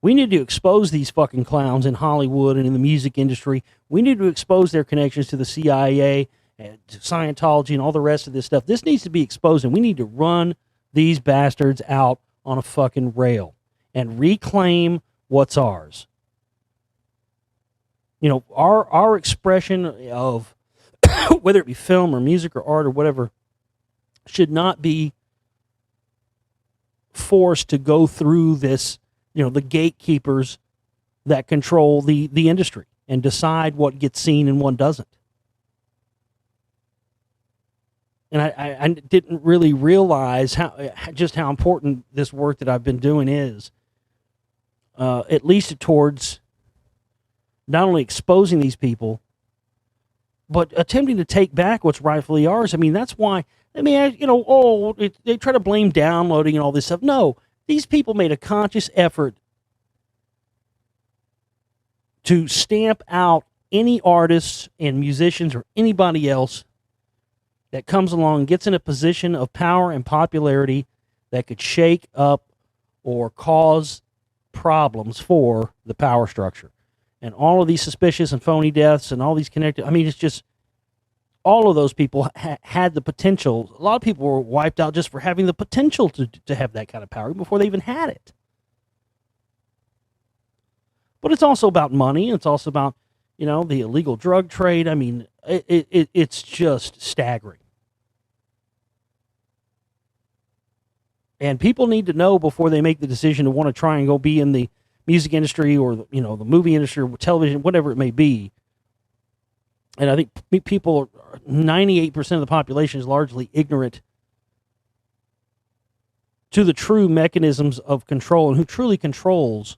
We need to expose these fucking clowns in Hollywood and in the music industry. We need to expose their connections to the CIA and to Scientology and all the rest of this stuff. This needs to be exposed, and we need to run these bastards out on a fucking rail and reclaim what's ours. Our expression of whether it be film or music or art or whatever should not be forced to go through this, the gatekeepers that control the industry and decide what gets seen and what doesn't. And I didn't really realize how important this work that I've been doing is, at least towards not only exposing these people, but attempting to take back what's rightfully ours. I mean, that's why, they try to blame downloading and all this stuff. No, these people made a conscious effort to stamp out any artists and musicians or anybody else that comes along and gets in a position of power and popularity that could shake up or cause problems for the power structure. And all of these suspicious and phony deaths and all these connected, I mean, it's just, all of those people had the potential. A lot of people were wiped out just for having the potential to have that kind of power before they even had it. But it's also about money. It's also about, the illegal drug trade. I mean, it's just staggering. And people need to know before they make the decision to want to try and go be in the music industry or, the movie industry or television, whatever it may be. And I think people, 98% of the population is largely ignorant to the true mechanisms of control and who truly controls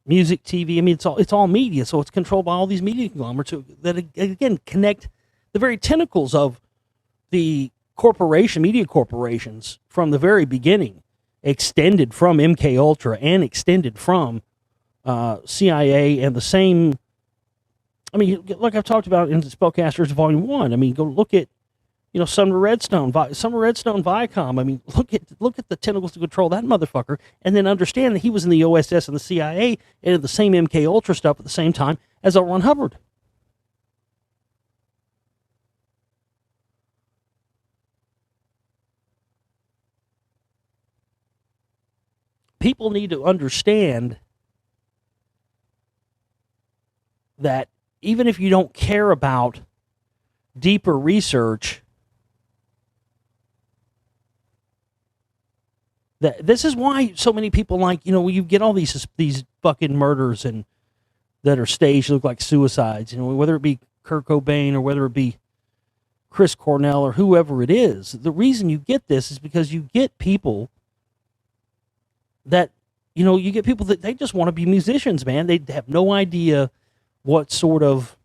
music, TV. I mean, it's all media, so it's controlled by all these media conglomerates that, again, connect the very tentacles of the media corporations from the very beginning, extended from MK Ultra and extended from CIA, and the same. I mean, like I've talked about in Spellcasters Volume 1. I mean, go look at, Sumner Redstone Viacom. I mean, look at the tentacles to control that motherfucker, and then understand that he was in the OSS and the CIA and in the same MK Ultra stuff at the same time as L. Ron Hubbard. People need to understand that even if you don't care about deeper research, that this is why so many people, like, you get all these fucking murders and that are staged, look like suicides, whether it be Kurt Cobain or whether it be Chris Cornell or whoever it is. The reason you get this is because you get people that, you get people that they just want to be musicians, man. They have no idea what sort of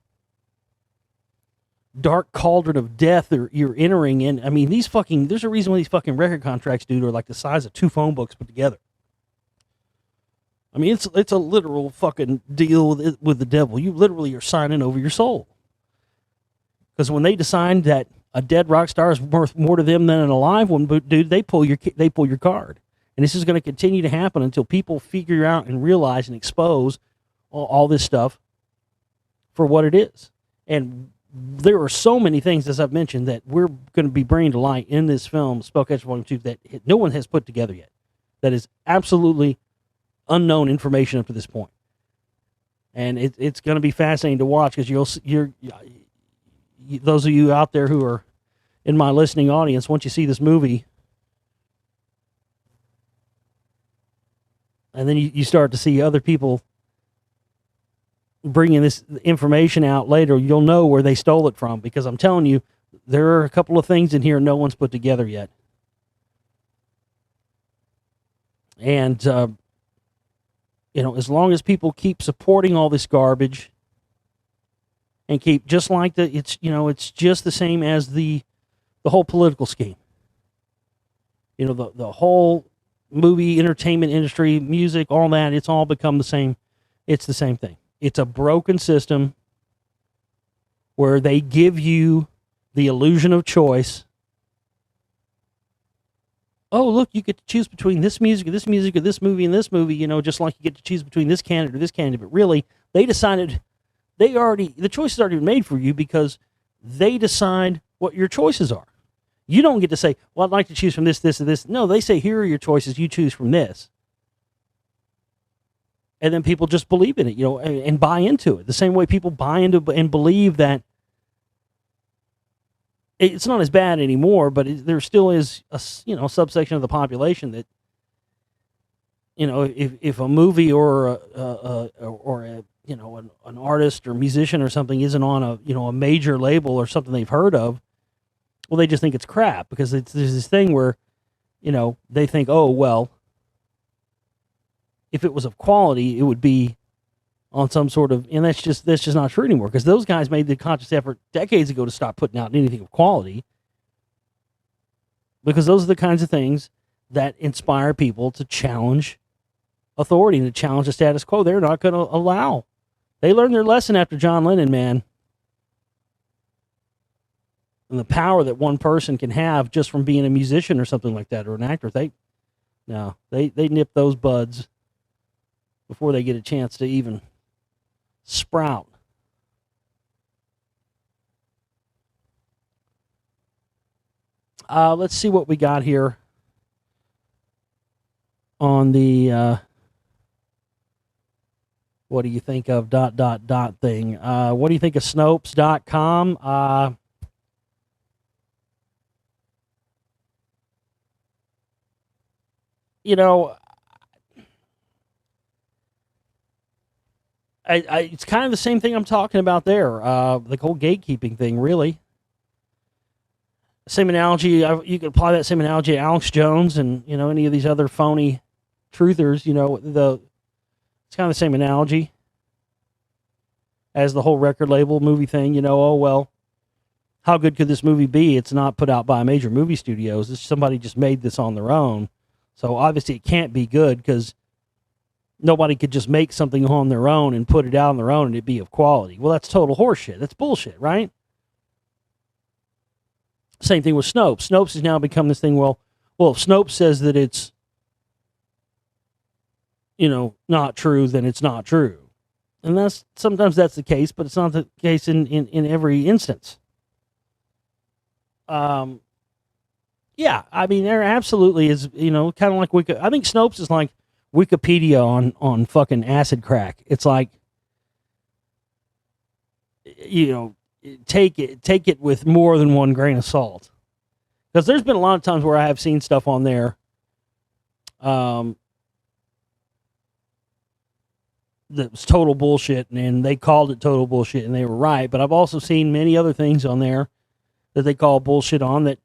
dark cauldron of death you're entering in. I mean, there's a reason why these fucking record contracts, dude, are like the size of 2 phone books put together. I mean, it's a literal fucking deal with the devil. You literally are signing over your soul. Because when they decide that a dead rock star is worth more to them than an alive one, dude, they pull your card. And this is going to continue to happen until people figure out and realize and expose all this stuff for what it is. And there are so many things, as I've mentioned, that we're going to be bringing to light in this film, Spellcatcher Volume 2, that no one has put together yet. That is absolutely unknown information up to this point. And it's going to be fascinating to watch because those of you out there who are in my listening audience, once you see this movie, and then you start to see other people bringing this information out later, you'll know where they stole it from, because I'm telling you, there are a couple of things in here no one's put together yet. And, as long as people keep supporting all this garbage and keep, just like it's just the same as the whole political scheme. The whole movie, entertainment industry, music, all that, it's all become the same. It's the same thing. It's a broken system where they give you the illusion of choice. Oh, look, you get to choose between this music, or this music, or this movie, and this movie, just like you get to choose between this candidate or this candidate. But really, they decided, the choice is already been made for you, because they decide what your choices are. You don't get to say, well, I'd like to choose from this, this, and this. No, they say, here are your choices. You choose from this. And then people just believe in it, and buy into it. The same way people buy into and believe that it's not as bad anymore, but there still is a subsection of the population that, if a movie or an artist or musician or something isn't on a major label or something they've heard of, well, they just think it's crap, because there's this thing where, they think, oh, well, if it was of quality, it would be on some sort of, and that's just not true anymore, because those guys made the conscious effort decades ago to stop putting out anything of quality, because those are the kinds of things that inspire people to challenge authority and to challenge the status quo. They're not going to allow. They learned their lesson after John Lennon, man. And the power that one person can have just from being a musician or something like that, or an actor. They nip those buds before they get a chance to even sprout. Let's see what we got here on the what do you think of ... thing. What do you think of Snopes.com? It's kind of the same thing I'm talking about there. The whole gatekeeping thing, really. Same analogy. You could apply that same analogy to Alex Jones and any of these other phony truthers. It's kind of the same analogy as the whole record label movie thing. Oh well, how good could this movie be? It's not put out by major movie studios. Somebody just made this on their own, so obviously it can't be good, because nobody could just make something on their own and put it out on their own and it'd be of quality. Well, that's total horseshit. That's bullshit, right? Same thing with Snopes. Snopes has now become this thing. Well, if Snopes says that it's, not true, then it's not true. And sometimes that's the case, but it's not the case in every instance. Yeah, I mean, there absolutely is, kind of like I think Snopes is like Wikipedia on fucking acid crack. It's like, take it with more than one grain of salt, because there's been a lot of times where I have seen stuff on there that was total bullshit, and they called it total bullshit, and they were right. But I've also seen many other things on there that they call bullshit on that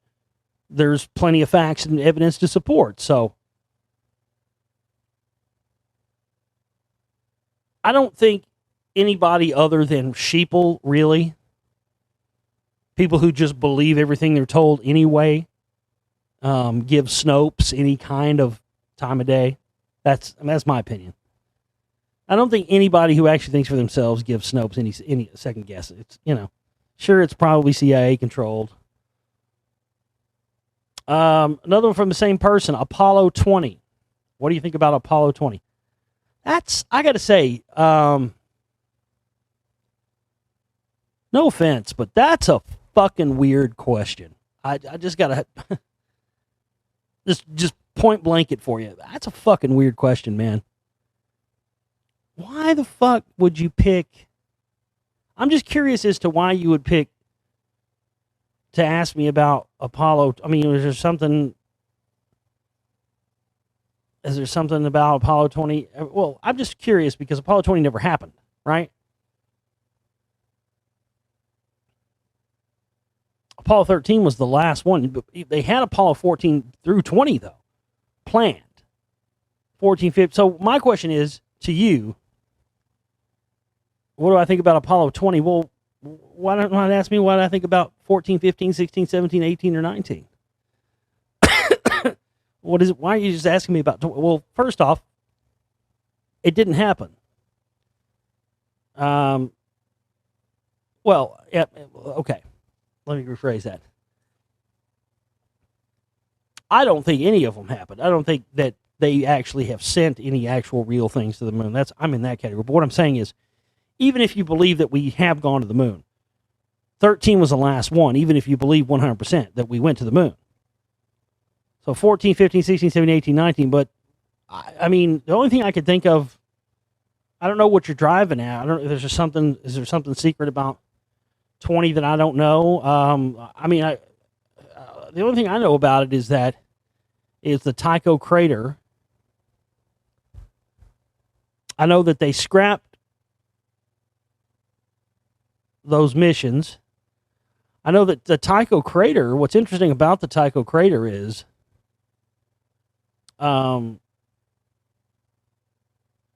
there's plenty of facts and evidence to support. So I don't think anybody other than sheeple, really, people who just believe everything they're told anyway, give Snopes any kind of time of day. That's my opinion. I don't think anybody who actually thinks for themselves gives Snopes any second guess. It's, sure, it's probably CIA controlled. Another one from the same person, Apollo 20. What do you think about Apollo 20? I got to say, no offense, but that's a fucking weird question. I just got to just point blank it for you. That's a fucking weird question, man. Why the fuck would you pick? I'm just curious as to why you would pick to ask me about Apollo. I mean, is there something about Apollo 20? Well, I'm just curious because Apollo 20 never happened, right? Apollo 13 was the last one. They had Apollo 14 through 20, though, planned. 14, 15. So my question is to you, what do I think about Apollo 20? Well, why don't you ask me what I think about 14, 15, 16, 17, 18, or 19? What is it? Why are you just asking me about? Well, first off, it didn't happen. Well, yeah, okay. Let me rephrase that. I don't think any of them happened. I don't think that they actually have sent any actual real things to the moon. I'm in that category. But what I'm saying is, even if you believe that we have gone to the moon, 13 was the last one, even if you believe 100% that we went to the moon. So 14, 15, 16, 17, 18, 19. But, I mean, the only thing I could think of, I don't know what you're driving at. Is there something secret about 20 that I don't know? The only thing I know about it is that it's the Tycho crater. I know that they scrapped those missions. I know that the Tycho crater, what's interesting about the Tycho crater is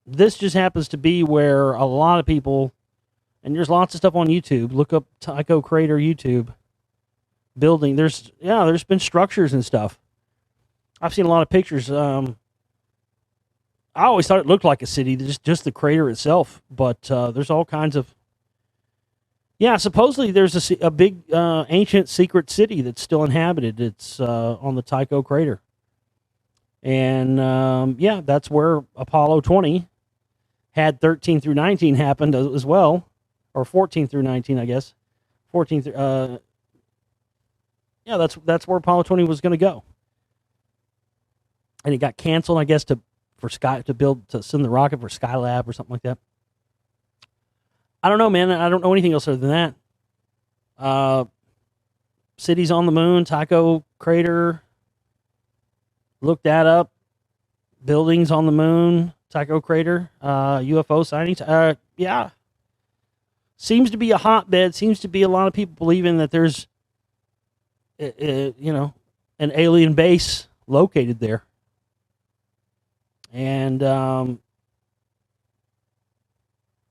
this just happens to be where a lot of people, and there's lots of stuff on YouTube, look up Tycho crater YouTube building. There's been structures and stuff. I've seen a lot of pictures. I always thought it looked like a city, just the crater itself, but there's all kinds of. Yeah, supposedly there's a big ancient secret city that's still inhabited. It's on the Tycho crater. And that's where Apollo 20 had 13 through 19 happened as well, or 14 through 19, I guess. 14 through, that's where Apollo 20 was going to go. And it got canceled, I guess, to send the rocket for Skylab or something like that. I don't know, man. I don't know anything else other than that. Cities on the moon, Tycho crater. Look that up. Buildings on the moon, Tycho crater, UFO sightings. Yeah. Seems to be a hotbed. Seems to be a lot of people believing that there's, an alien base located there. And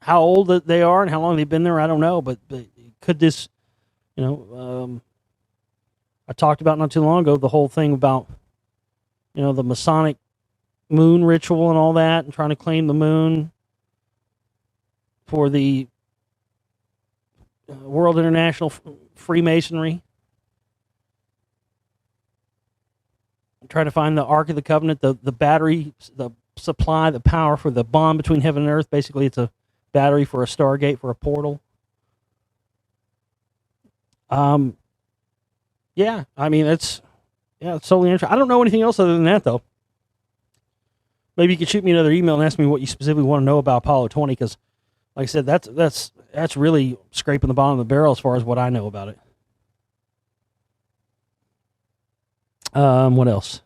how old they are and how long they've been there, I don't know. But could this, I talked about not too long ago the whole thing about, the Masonic moon ritual and all that, and trying to claim the moon for the World International Freemasonry. Trying to find the Ark of the Covenant, the battery, the supply, the power for the bond between heaven and earth. Basically, it's a battery for a Stargate, for a portal. Yeah, I mean, it's solely interesting. I don't know anything else other than that, though. Maybe you could shoot me another email and ask me what you specifically want to know about Apollo 20, because, like I said, that's really scraping the bottom of the barrel as far as what I know about it. What else?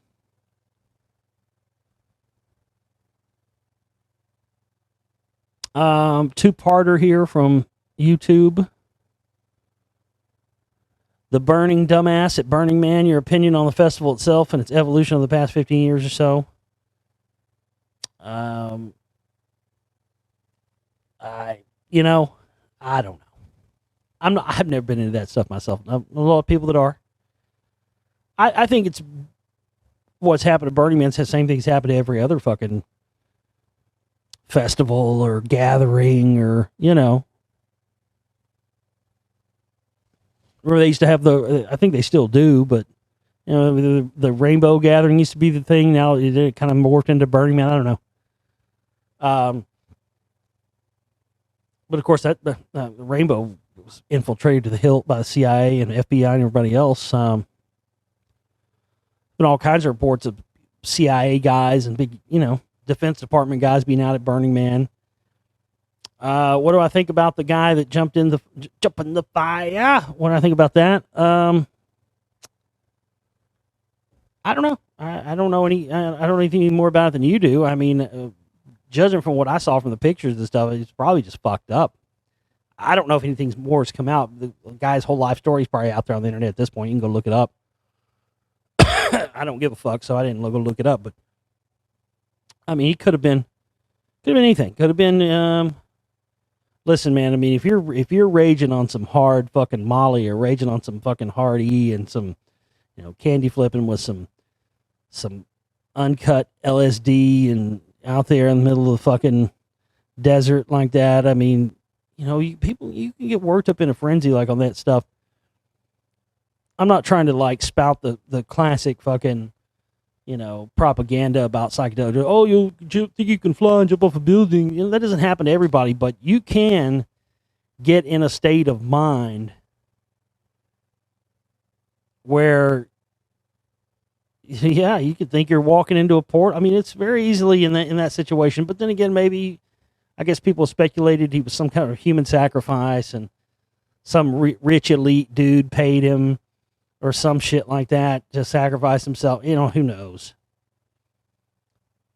Two-parter here from YouTube. The Burning Dumbass at Burning Man, your opinion on the festival itself and its evolution over the past 15 years or so. I don't know. I've never been into that stuff myself. A lot of people that are. I think it's what's happened to Burning Man. The same thing's happened to every other fucking festival or gathering, or where they used to have I think they still do, but the rainbow gathering used to be the thing. Now it kind of morphed into Burning Man. I don't know. But of course, the rainbow was infiltrated to the hilt by the CIA and FBI and everybody else. Been all kinds of reports of CIA guys and big, Defense Department guys being out at Burning Man. What do I think about the guy that jumped in the fire? What do I think about that? I don't know. I don't know I don't know anything more about it than you do. I mean, judging from what I saw from the pictures and stuff, it's probably just fucked up. I don't know if anything more has come out. The guy's whole life story is probably out there on the internet at this point. You can go look it up. I don't give a fuck, so I didn't go look it up. But I mean, he could have been anything. Could have been. Listen, man. I mean, if you're raging on some hard fucking Molly or raging on some fucking hard E and some, candy flipping with some uncut LSD and out there in the middle of the fucking desert like that. I mean, you can get worked up in a frenzy like on that stuff. I'm not trying to like spout the classic fucking, propaganda about psychedelics. Oh, you think you can fly and jump off a building? That doesn't happen to everybody, but you can get in a state of mind where, yeah, you could think you're walking into a port. I mean, it's very easily in that situation. But then again, maybe, I guess people speculated he was some kind of human sacrifice and some rich elite dude paid him or some shit like that to sacrifice himself. Who knows?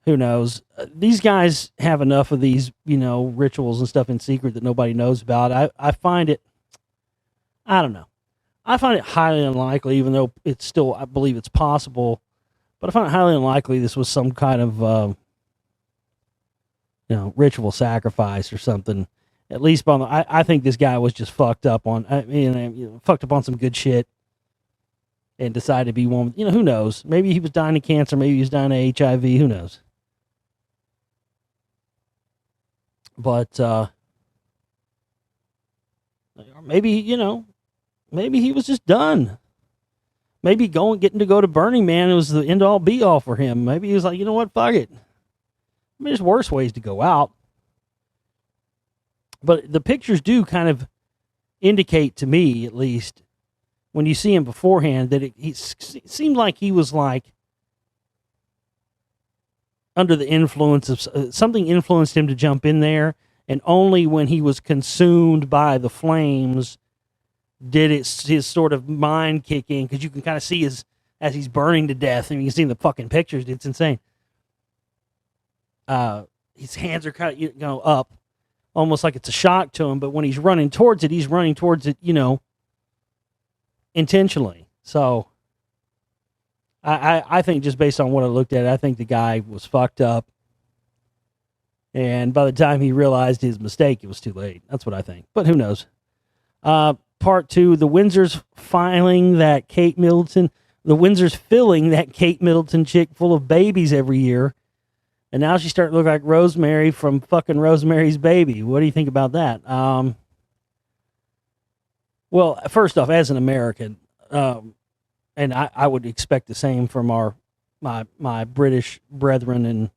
Who knows? These guys have enough of these, rituals and stuff in secret that nobody knows about. I find it, I don't know. I find it highly unlikely, even though it's still, I believe it's possible, but I find it highly unlikely this was some kind of, ritual sacrifice or something. At least I think this guy was just fucked up on, fucked up on some good shit and decided to be one. Who knows? Maybe he was dying of cancer. Maybe he was dying of HIV. Who knows? But maybe, maybe he was just done. Maybe getting to go to Burning Man was the end all be all for him. Maybe he was like, you know what, fuck it. I mean, there's worse ways to go out. But the pictures do kind of indicate to me, at least, when you see him beforehand, that he seemed like he was like under the influence of something influenced him to jump in there. And only when he was consumed by the flames did his sort of mind kick in, because you can kind of see as he's burning to death, and you can see in the fucking pictures, it's insane. His hands are kind of up, almost like it's a shock to him. But when he's running towards it, intentionally. So I think, just based on what I looked at, I think the guy was fucked up. And by the time he realized his mistake, it was too late. That's what I think. But who knows? Part 2, the Windsors filling that Kate Middleton chick full of babies every year. And now she's starting to look like Rosemary from fucking Rosemary's Baby. What do you think about that? Well, first off, as an American, and I would expect the same from my British brethren and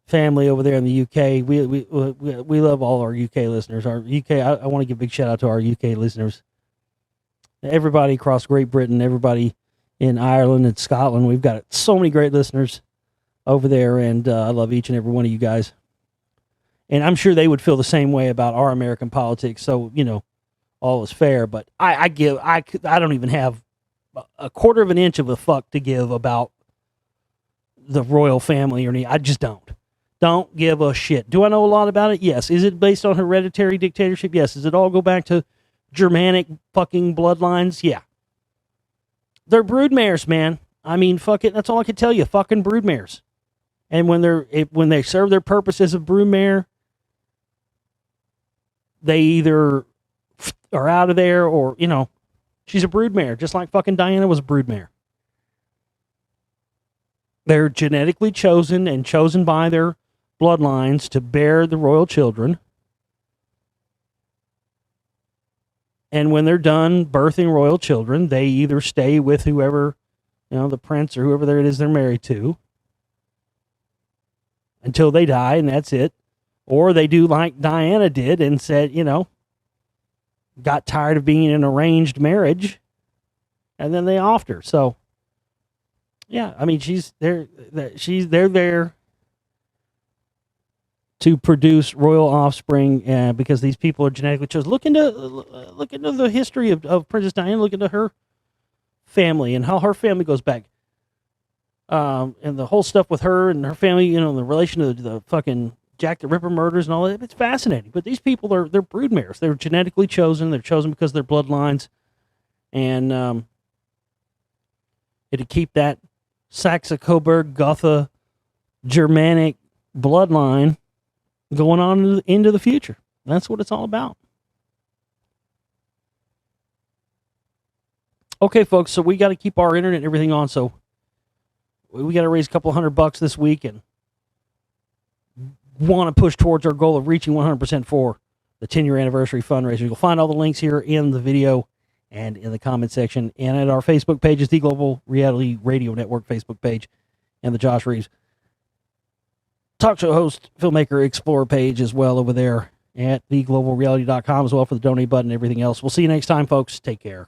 family over there in the UK. We love all our UK listeners. Our UK, I want to give a big shout out to our UK listeners. Everybody across Great Britain, everybody in Ireland and Scotland. We've got so many great listeners over there, and I love each and every one of you guys. And I'm sure they would feel the same way about our American politics. So, all is fair. But I don't even have a quarter of an inch of a fuck to give about the royal family or anything. I just don't give a shit. Do I know a lot about it? Yes. Is it based on hereditary dictatorship? Yes. Does it all go back to Germanic fucking bloodlines? Yeah. They're broodmares, man. I mean, fuck it. That's all I can tell you. Fucking broodmares. And when they serve their purpose as a broodmare, they either are out of there or, she's a broodmare, just like fucking Diana was a broodmare. They're genetically chosen and chosen by their bloodlines to bear the royal children. And when they're done birthing royal children, they either stay with whoever, the prince or whoever it is they're married to until they die, and that's it. Or they do like Diana did and said, got tired of being in an arranged marriage, and then they offed her. So, yeah, I mean, they're there to produce royal offspring because these people are genetically chosen. Look into the history of Princess Diana. Look into her family and how her family goes back. And the whole stuff with her and her family, the relation to the fucking Jack the Ripper murders and all that. It's fascinating. But these people they're broodmares. They're genetically chosen. They're chosen because of their bloodlines. And it'd keep that Saxe-Coburg-Gotha Germanic bloodline going on into the future. That's what it's all about. Okay, folks, so we got to keep our internet and everything on, so we got to raise a couple $100 this week and want to push towards our goal of reaching 100% for the 10-year anniversary fundraiser. You'll find all the links here in the video and in the comment section, and at our Facebook page is the Global Reality Radio Network Facebook page, and the Josh Reeves talk show host, filmmaker, explorer page as well over there at theglobalreality.com as well for the donate button and everything else. We'll see you next time, folks. Take care.